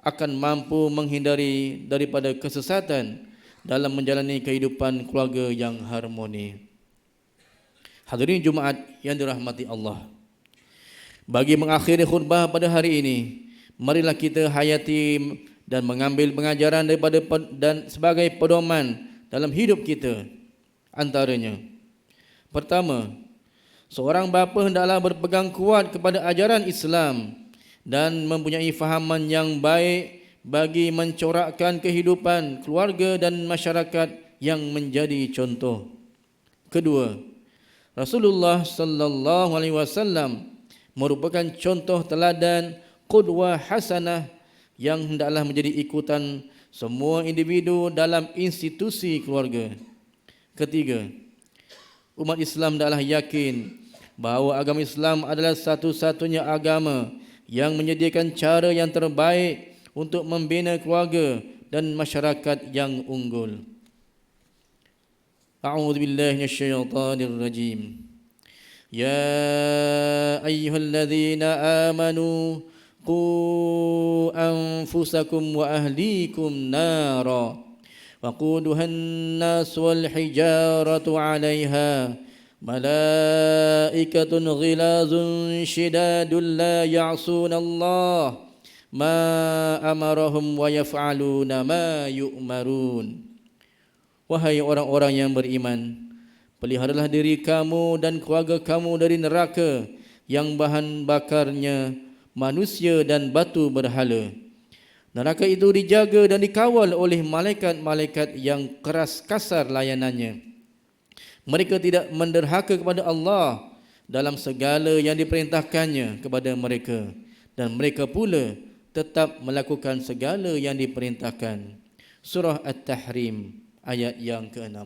akan mampu menghindari daripada kesesatan dalam menjalani kehidupan keluarga yang harmoni. Hadirin Jumaat yang dirahmati Allah, bagi mengakhiri khutbah pada hari ini, marilah kita hayati dan mengambil pengajaran daripada dan sebagai pedoman dalam hidup kita. Antaranya, pertama, seorang bapa hendaklah berpegang kuat kepada ajaran Islam dan mempunyai fahaman yang baik bagi mencorakkan kehidupan keluarga dan masyarakat yang menjadi contoh. Kedua, Rasulullah sallallahu alaihi wasallam merupakan contoh teladan qudwah hasanah yang hendaklah menjadi ikutan semua individu dalam institusi keluarga. Ketiga, umat Islam hendaklah yakin bahawa agama Islam adalah satu-satunya agama yang menyediakan cara yang terbaik untuk membina keluarga dan masyarakat yang unggul. A'udzu billahi minasyaitonir rajim. Ya ayyuhalladzina amanu qu anfusakum wa ahlikum nara waquduha an-nas wal hijaratu 'alayha malaikatun ghilazun shidadun la ya'suna Allah ma amarahum wa yaf'aluna ma yu'marun. Wahai orang-orang yang beriman, peliharalah diri kamu dan keluarga kamu dari neraka yang bahan bakarnya manusia dan batu berhala. Neraka itu dijaga dan dikawal oleh malaikat-malaikat yang keras kasar layanannya. Mereka tidak menderhaka kepada Allah dalam segala yang diperintahkannya kepada mereka, dan mereka pula tetap melakukan segala yang diperintahkan. Surah At-Tahrim ayat yang ke-6.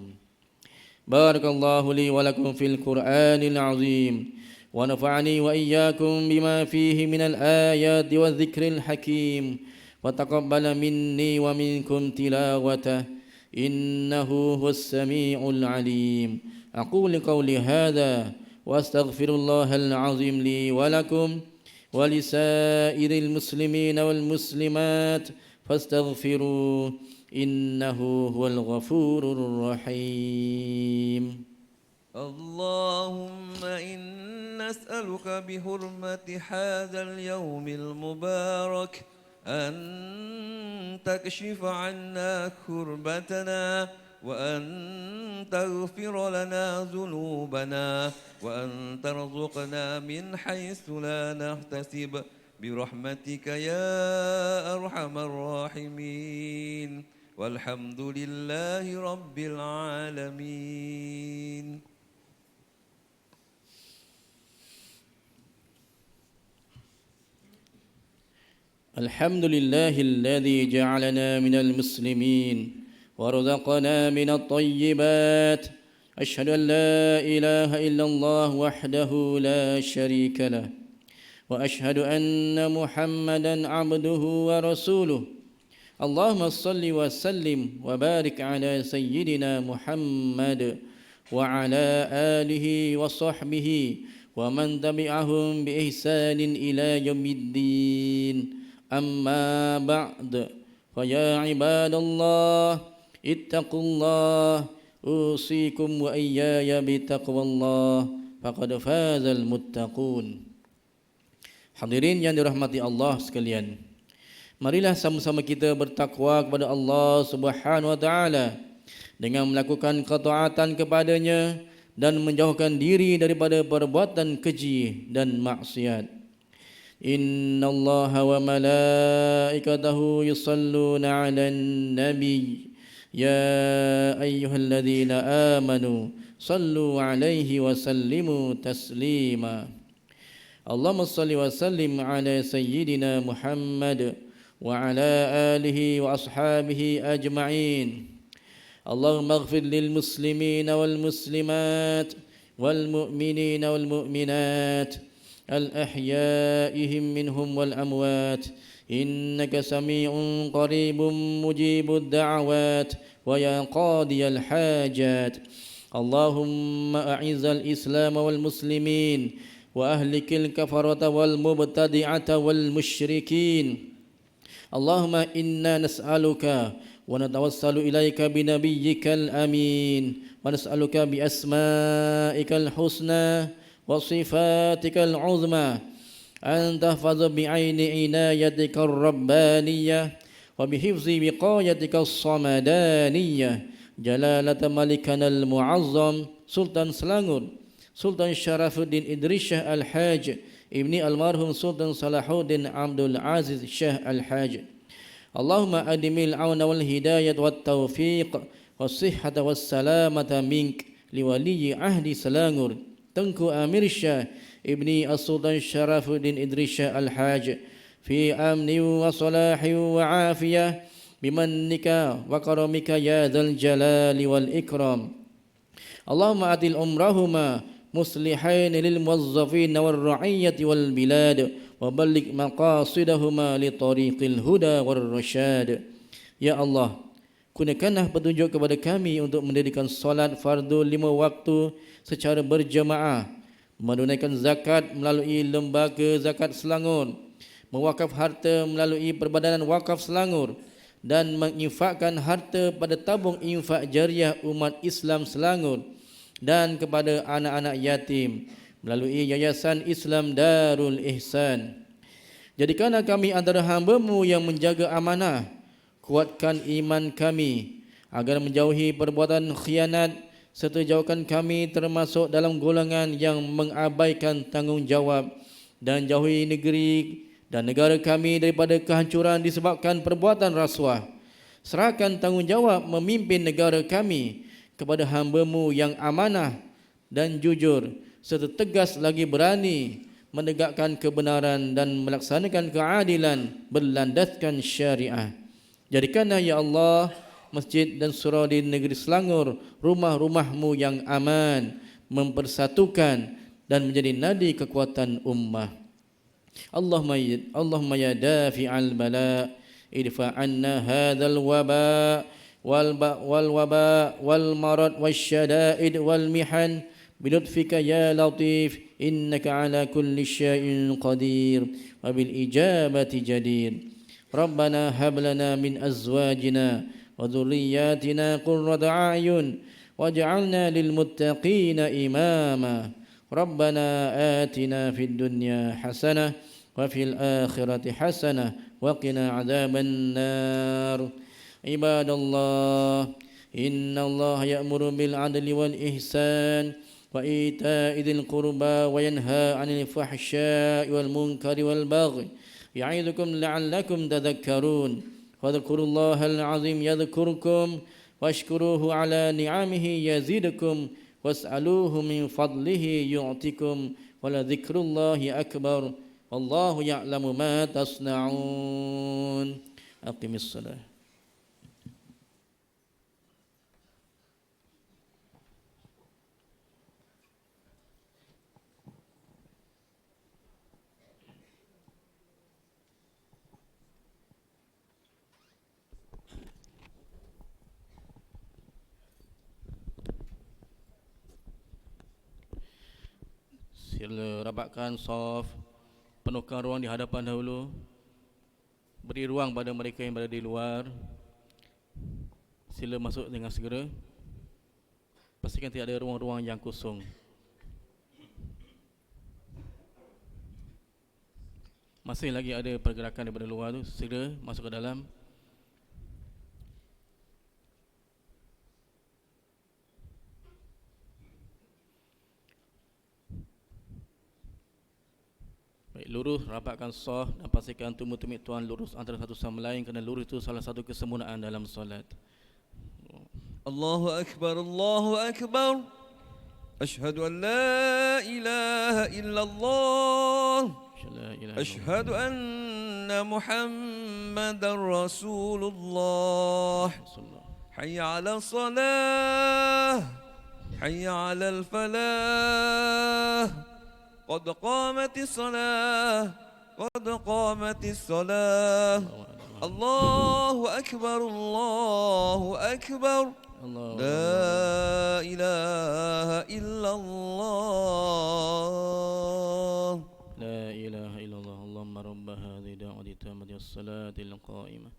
Barakallahu li wa lakum fil Qur'anil azim wa nafa'ani wa iyyakum bima fihi minal ayati wa dzikril hakim wa taqabbala minni wa minkum tilawatah innahu huwas samiul alim. Aqulu qawli hadha wa astaghfirullahal azim li wa lakum wa lisairil muslimina wal muslimat fastaghfiruh innahu huwal ghafurur rahim. اللهم إنا نسألك بحرمة هذا اليوم المبارك أن تكشف عنا كربتنا وأن تغفر لنا ذنوبنا وأن ترزقنا من حيث لا نحتسب برحمتك يا أرحم الراحمين والحمد لله رب العالمين. الحمد لله الذي جعلنا من المسلمين ورزقنا من الطيبات. أشهد أن لا إله إلا الله وحده لا شريك له وأشهد أن محمدا عبده ورسوله. اللهم صل وسلم وبارك على سيدنا محمد وعلى آله وصحبه ومن تبعهم بإحسان إلى يوم الدين. أما بعد فيا عباد الله اتقوا الله أوصيكم وإياي بتقوى الله faqad fazal muttaqun. Hadirin yang dirahmati Allah sekalian, marilah sama-sama kita bertakwa kepada Allah Subhanahu wa taala dengan melakukan ketaatan kepadanya dan menjauhkan diri daripada perbuatan keji dan maksiat. Innallaha wa malaikatahu yusalluna 'alan nabiy ya ayyuhalladzina amanu sallu 'alaihi wa sallimu taslima. Allahumma salli wa sallim ala sayyidina Muhammad wa ala alihi wa ashabihi ajma'in. Allahumma ighfir lil muslimina wal muslimat wal mu'minina wal mu'minat al ahya'ihim minhum wal amwat innaka sami'un qaribun mujibud da'awat wa ya qadiyal hajat. Allahumma a'izzal islam wal muslimin وأهلك الكفرة والمبتدعة والمشركين. اللهم إنا نسألك ونتوسل إليك بنبيك الأمين ونسألك بأسمائك الحسنى وصفاتك العظمى أن تحفظ بعين عنايتك الربانية وبحفظ وقايتك الصمدانية جلالة ملكنا المعظم سلطان سلانغور Sultan Syarafuddin Idris Shah Al-Haj Ibni Almarhum Sultan Salahuddin Abdul Aziz Shah Al-Haj. Allahumma adimil awna wal hidayat wat taufiq was sihhata was salamata mink liwaliyi ahdi Selangor Tengku Amir Shah Ibni As-Sultan Syarafuddin Idris Shah Al-Haj fi amni wa salahi wa afiyah bimannika wa karamika ya dzal jalali wal ikram. Allahumma atil umrahuma muslihain lil muwazzafin wal ra'iyyati wal bilad wa balligh maqasidahuma li tariqil huda war rasyad. Ya Allah, kurniakanlah petunjuk kepada kami untuk mendirikan solat fardu 5 waktu secara berjamaah, menunaikan zakat melalui lembaga zakat Selangor, mewakaf harta melalui Perbadanan Wakaf Selangor dan menginfakkan harta pada tabung infak jariah umat Islam Selangor dan kepada anak-anak yatim melalui Yayasan Islam Darul Ihsan. Jadikanlah kami antara hamba-Mu yang menjaga amanah, kuatkan iman kami agar menjauhi perbuatan khianat serta jauhkan kami termasuk dalam golongan yang mengabaikan tanggungjawab dan jauhi negeri dan negara kami daripada kehancuran disebabkan perbuatan rasuah. Serahkan tanggungjawab memimpin negara kami kepada hamba-Mu yang amanah dan jujur serta tegas lagi berani menegakkan kebenaran dan melaksanakan keadilan berlandaskan syariah. Jadikanlah ya Allah masjid dan surau di negeri Selangor rumah-rumah-Mu yang aman, mempersatukan dan menjadi nadi kekuatan ummah. Allahumma ya dafi'al bala idfa' anna hadzal waba والوباء والمرض والشدائد والمحن بلطفك يا لطيف إنك على كل شيء قدير وبالإجابة جدير. ربنا هب لنا من أزواجنا وذرياتنا قرة أعين واجعلنا للمتقين إماما. ربنا آتنا في الدنيا حسنة وفي الآخرة حسنة وقنا عذاب النار. عباد الله إن الله يأمر بالعدل والإحسان وإيتاء ذي القربى وينهى عن الفحشاء والمنكر والبغي يعظكم لعلكم تذكرون. فاذكروا الله العظيم يذكركم واشكروه على نعمه يزدكم واسألوه من فضله يعطكم ولذكر الله أكبر والله يعلم ما تصنعون. أقم الصلاة. Sila rapatkan saf, penuhkan ruang di hadapan dahulu. Beri ruang pada mereka yang berada di luar. Sila masuk dengan segera. Pastikan tidak ada ruang-ruang yang kosong. Masih lagi ada pergerakan daripada luar tu, segera masuk ke dalam. Baik, lurus, rapatkan saf dan pastikan tumit-tumit tuan lurus antara satu sama lain, kerana lurus itu salah satu kesempurnaan dalam solat. Allahu Akbar, Allahu Akbar. Ashhadu an la ilaha illallah. Ashhadu anna Muhammadar Rasulullah. Hayya 'ala salah. Hayya 'ala al-falah. قد قامت الصلاة قد قامت الصلاة الله أكبر الله أكبر لا إله إلا الله لا إله إلا الله اللهم رب هذه الدعوة التامة الصلاة القائمة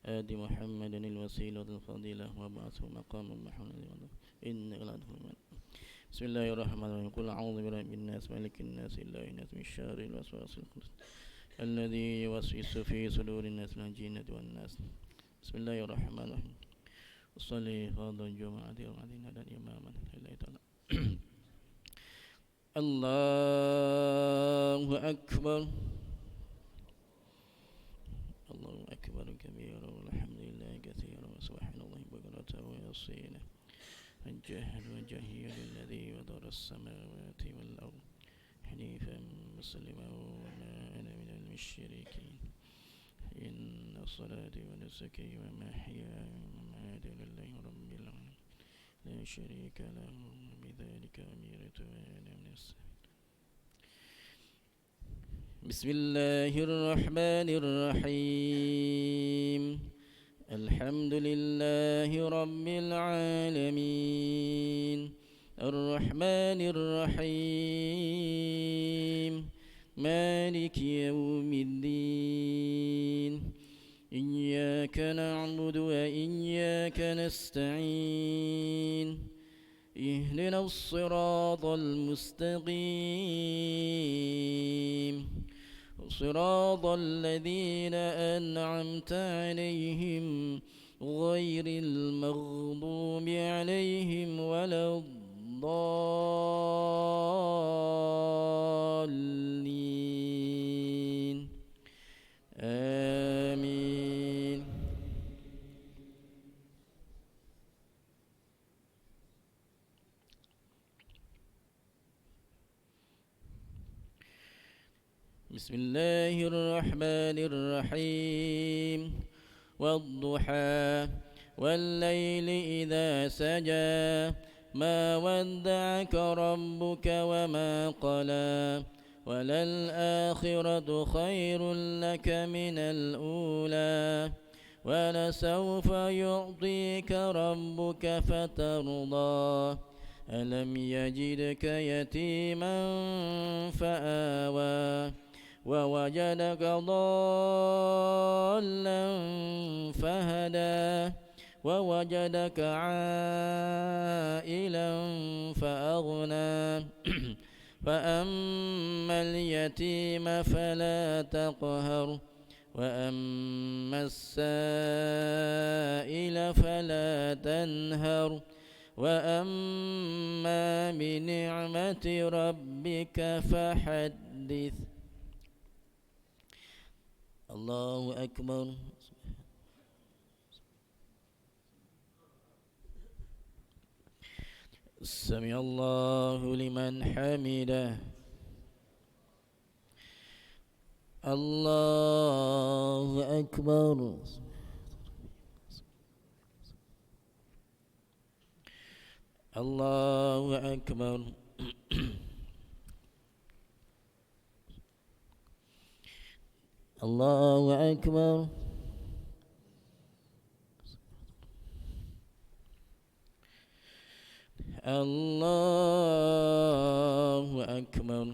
آت محمدا الوسيلة الفضيلة وابعثه مقاما محمودا إنك لا تخلف. بسم الله الرحمن الرحيم. قل أعوذ برب الناس ملك الناس إله الناس من شر الوسواس الخناس الذي يوسوس في صدور الناس من الجنة والناس. بسم الله الرحمن الرحيم. صلي فرض الجمعة وعلينا الإمام لله تعالى. الله أكبر الله أكبر كبيرا والحمد لله كثيرا وسبحان الله بكرة وأصيلا. الجهل وجهي للذي وضر السماوات والأرض حنيفا مسلما وما أنا من المشركين إن صلاتي ونسكي ومحياي ومماتي لله رب العالمين لا شريك له بذلك أمرت وأنا من السابقين. بسم الله الرحمن الرحيم. الحمد لله رب العالمين الرحمن الرحيم مالك يوم الدين إياك نعبد وإياك نستعين اهدنا الصراط المستقيم صراط الذين أنعمت عليهم غير المغضوب عليهم ولا الضالين آمين. بسم الله الرحمن الرحيم والضحى والليل إذا سجى ما ودعك ربك وما قلى وللآخرة خير لك من الأولى ولسوف يعطيك ربك فترضى ألم يجدك يتيما فآوى ووجدك ضالا فهدى ووجدك عائلا فأغنى فأما اليتيم فلا تقهر وأما السائل فلا تنهر وأما بنعمة ربك فحدث. الله أكبر. سمع الله لمن حمده. الله أكبر. الله أكبر. الله أكبر. الله أكبر.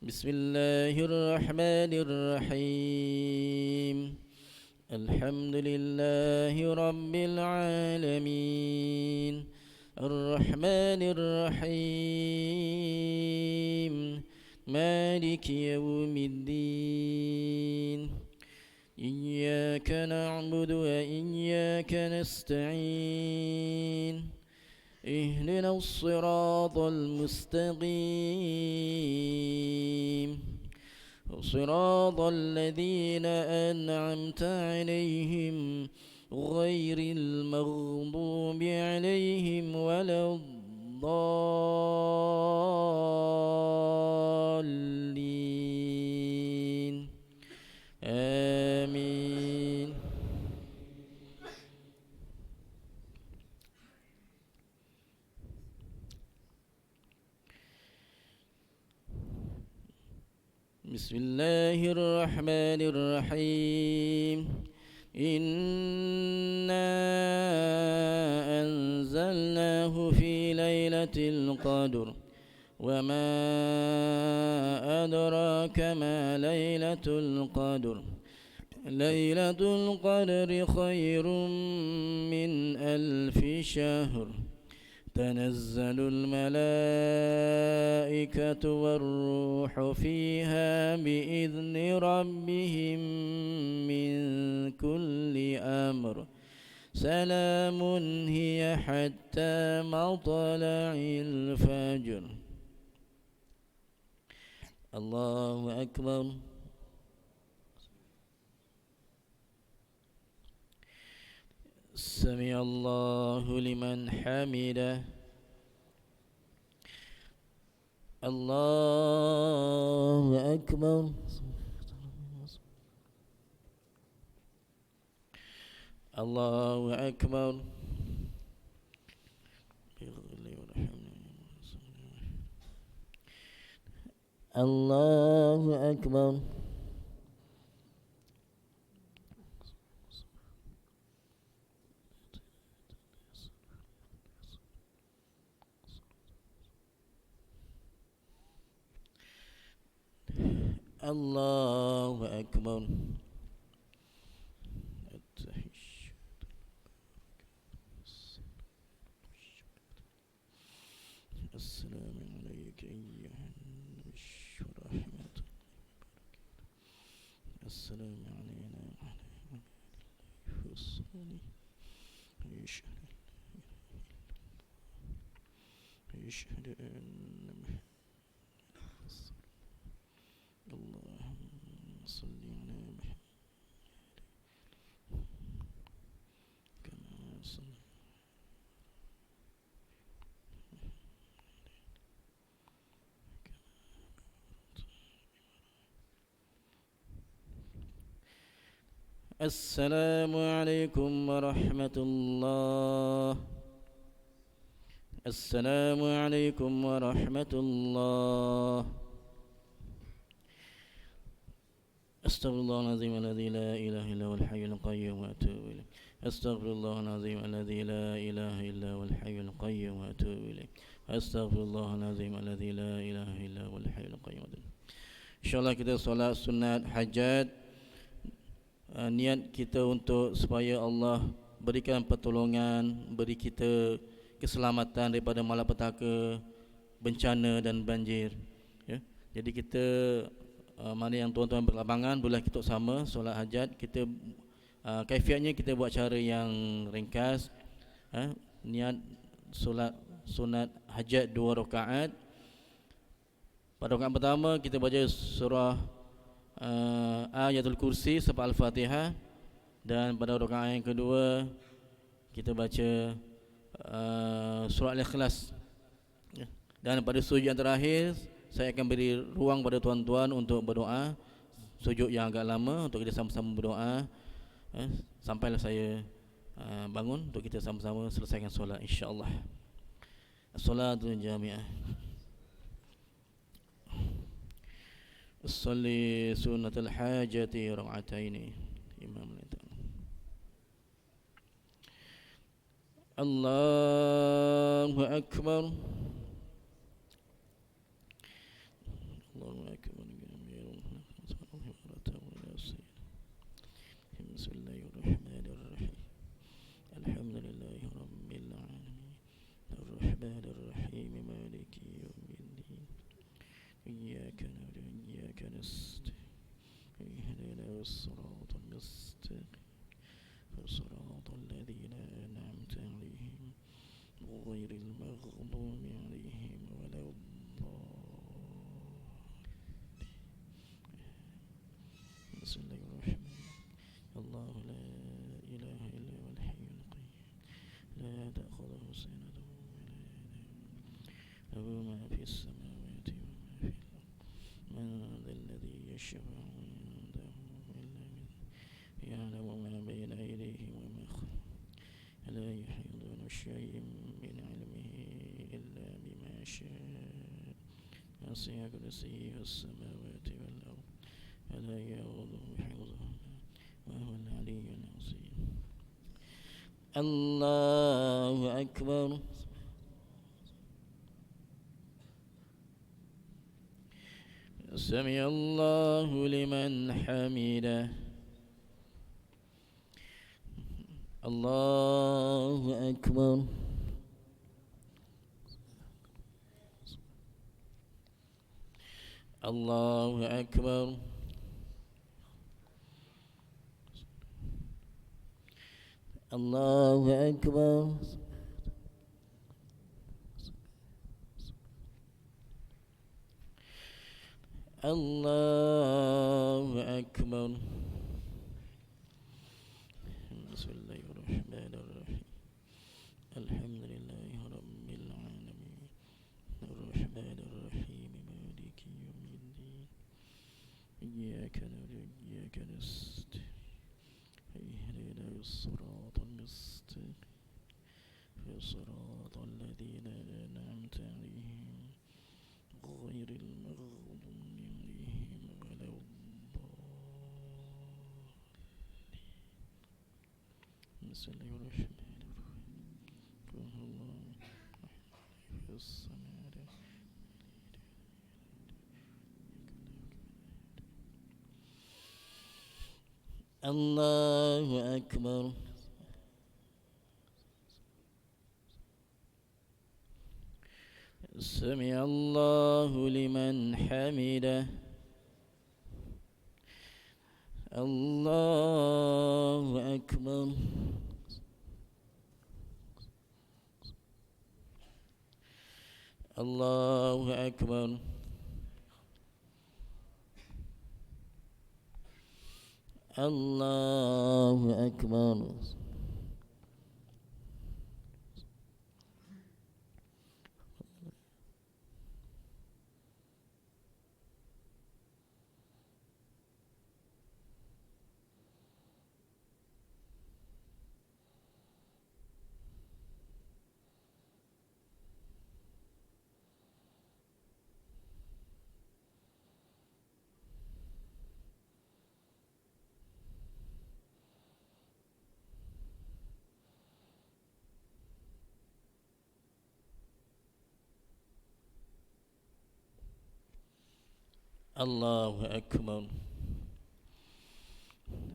بسم الله الرحمن الرحيم الحمد لله رب العالمين الرحمن الرحيم مالك يوم الدين إياك نعبد وإياك نستعين اهدنا الصراط المستقيم صراط الذين أنعمت عليهم غير المغضوب عليهم ولا الضالين آمين. بسم الله الرحمن الرحيم إنا أنزلناه في ليلة القدر وما أدراك ما ليلة القدر ليلة القدر خير من 1000 شهر تنزل الملائكة والروح فيها بإذن ربهم من كل أمر سلام هي حتى مطلع الفجر. الله أكبر. سمع الله لمن حمده. الله أكبر. الله أكبر. الله أكبر. الله أكبر. السلام عليك أيها النبي ورحمة الله. السلام علينا وعلى الصالحين. يشهد أن اللهم صل على محمد كما صلى السلام عليكم ورحمة الله. السلام عليكم ورحمة الله. أستغفر الله العظيم الذي لا إله إلا هو الحي القيوم وأتوب إليه. أستغفر الله العظيم الذي لا إله إلا هو الحي القيوم وأتوب إليه. أستغفر الله العظيم الذي لا إله إلا هو الحي القيوم. InsyaAllah kita solat sunat hajat. Niat kita untuk supaya Allah berikan pertolongan, beri kita keselamatan daripada malapetaka, bencana dan banjir. Ya. Jadi kita mana yang tuan-tuan berlapangan boleh kita sama solat hajat. Kita kaifiatnya kita buat cara yang ringkas. Niat solat sunat hajat 2 rakaat. Pada rakaat pertama kita baca surah Ayatul Kursi sampai Al-Fatihah, dan pada rakaat yang kedua kita baca surah Al-Ikhlas. Dan pada sujud yang terakhir saya akan beri ruang pada tuan-tuan untuk berdoa, sujud yang agak lama untuk kita sama-sama berdoa sampailah saya bangun untuk kita sama-sama selesaikan solat insya-Allah. As-salatul jami'ah. Salli sunnatul hajati rak'ataini. Imam Allahu akbar. Allahu akbar. Bismillahirrahmanirrahim. Alhamdulillahi rabbil alamin. الرحمن الرحيم مالك يوم الدين إياك نعبد وإياك نستعين اهدنا الصراط المستقيم صراط الذين أنعمت عليهم غير المغضوب عليهم ولا الضالين. بسم الله الرحمن الرحيم الله لا إله إلا هو الحي القيوم لا تأخذه سنة ولا نوم له ما في السماوات وما في الأرض من ذا الذي يشفع عنده إلا بإذنه يعلم ما بين أيديهم وما خلفهم لا يحيطون بشيء من علمه إلا بما شاء وسع كرسيه السماوات والأرض ولا يؤوده حفظهما وهو العلي العظيم. الله أكبر. سمع الله لمن حمده. الله أكبر. الله أكبر. الله أكبر. الله أكبر. بسم الله الرحمن الرحيم الحمد لله رب العالمين الرحمن الرحيم مالك يوم الدين إياك نعبد وإياك نستعين اهدنا الصراط المستقيم صراط الذين أنعمت عليهم غير المغضوب عليهم ولا الضالين. بسم الله الرحمن الرحيم قل هو الله في السماء الله أكبر. سمع الله لمن حمده. الله أكبر. الله أكبر. الله أكبر. الله أكبر.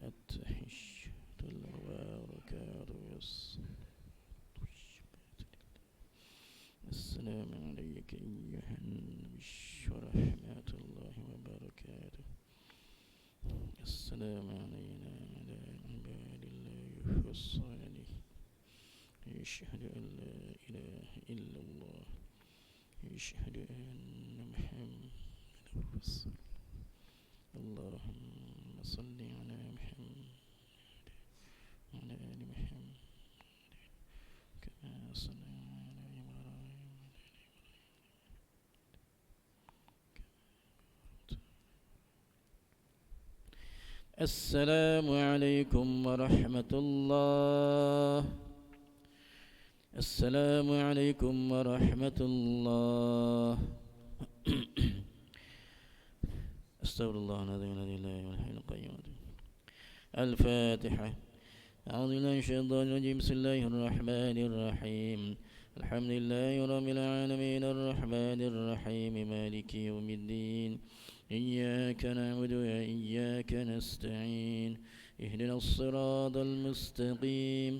التحيات المباركات السلام عليك أيها النبي ورحمة الله وبركاته. السلام علينا وعلى عباد الله الصالحين يشهد أن لا إله إلا الله يشهد أن محمد رسول اللهم صل على محمد وعلى آل محمد كما صليت على إبراهيم السلام عليكم ورحمة الله. السلام عليكم ورحمة الله. استغفر الله العظيم الذي لا إله إلا هو الحي القيوم. الفاتحة. أعوذ بالله من الشيطان الرجيم. بسم الله الرحمن الرحيم الحمد لله رب العالمين الرحمن الرحيم مالك يوم الدين إياك نعبد وإياك نستعين اهدنا الصراط المستقيم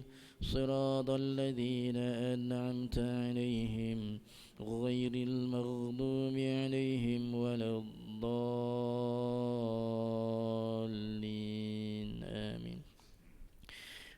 صراط الذين أنعمت عليهم غير المغضوب عليهم ولا الضالين آمين.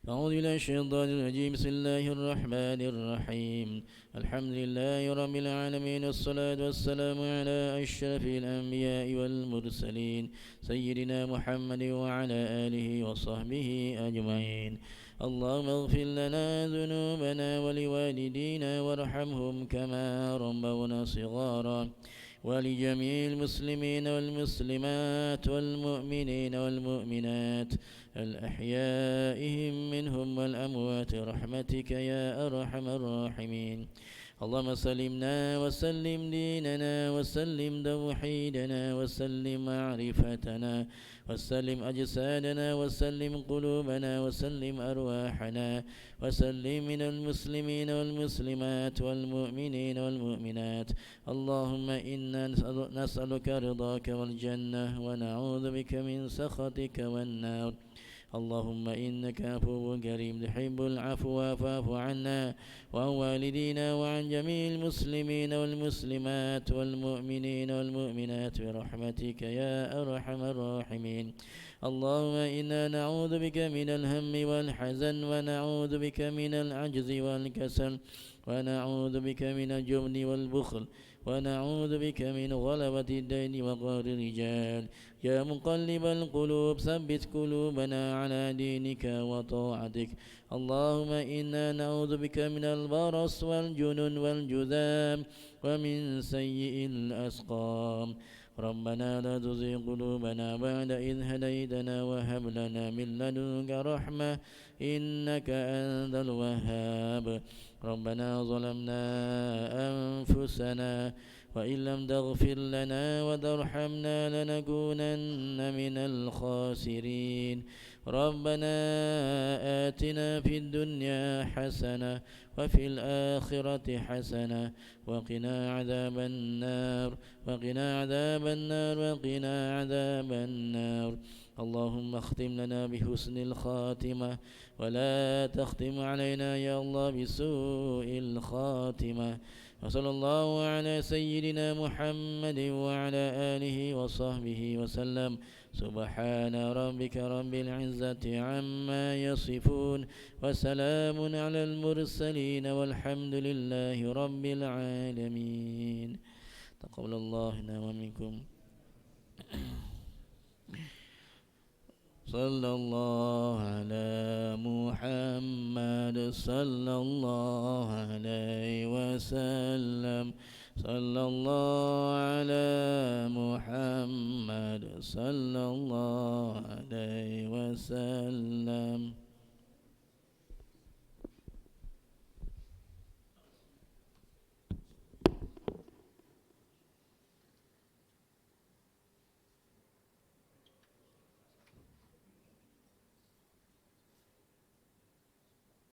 أعوذ بالله من الشيطان الرجيم. بسم الله الرحمن الرحيم. الحمد لله رب العالمين، والصلاة والسلام على أشرف الأنبياء والمرسلين سيدنا محمد وعلى آله وصحبه أجمعين. اللهم اغفر لنا ذنوبنا ولوالدينا وارحمهم كما ربونا صغارا، ولجميع المسلمين والمسلمات والمؤمنين والمؤمنات الأحياء منهم والأموات رحمتك يا أرحم الراحمين. اللهم سلمنا وسلم ديننا وسلم توحيدنا وسلم معرفتنا وسلم أجسادنا وسلم قلوبنا وسلم أرواحنا وسلم من المسلمين والمسلمات والمؤمنين والمؤمنات. اللهم إنا نسألك رضاك والجنة ونعوذ بك من سخطك والنار. اللهم إنك عفو كريم تحب العفو فاعف عنا وعن والدينا وعن جميع المسلمين والمسلمات والمؤمنين والمؤمنات برحمتك يا أرحم الراحمين. اللهم إنا نعوذ بك من الهم والحزن ونعوذ بك من العجز والكسل ونعوذ بك من الجبن والبخل ونعوذ بك من غلبة الدين وقهر الرجال. يا مقلب القلوب ثبت قلوبنا على دينك وطاعتك. اللهم إنا نعوذ بك من البرص والجنون والجذام ومن سيء الأسقام. ربنا لا تزغ قلوبنا بعد إذ هديتنا وهب لنا من لدنك رحمة إنك أنت الوهاب. ربنا ظلمنا أنفسنا وإن لم تغفر لنا وترحمنا لنكونن من الخاسرين. ربنا آتنا في الدنيا حسنة وفي الآخرة حسنة وقنا عذاب النار وقنا عذاب النار وقنا عذاب النار. اللهم اختم لنا بحسن الخاتمة ولا تختم علينا يا الله بسوء الخاتمة. وصلى الله على سيدنا محمد وعلى آله وصحبه وسلم. سبحان ربك رب العزة عما يصفون وسلام على المرسلين والحمد لله رب العالمين. تقبل الله منا ومنكم. صلى الله على محمد صلى الله عليه وسلم. صلى الله على محمد صلى الله عليه وسلم.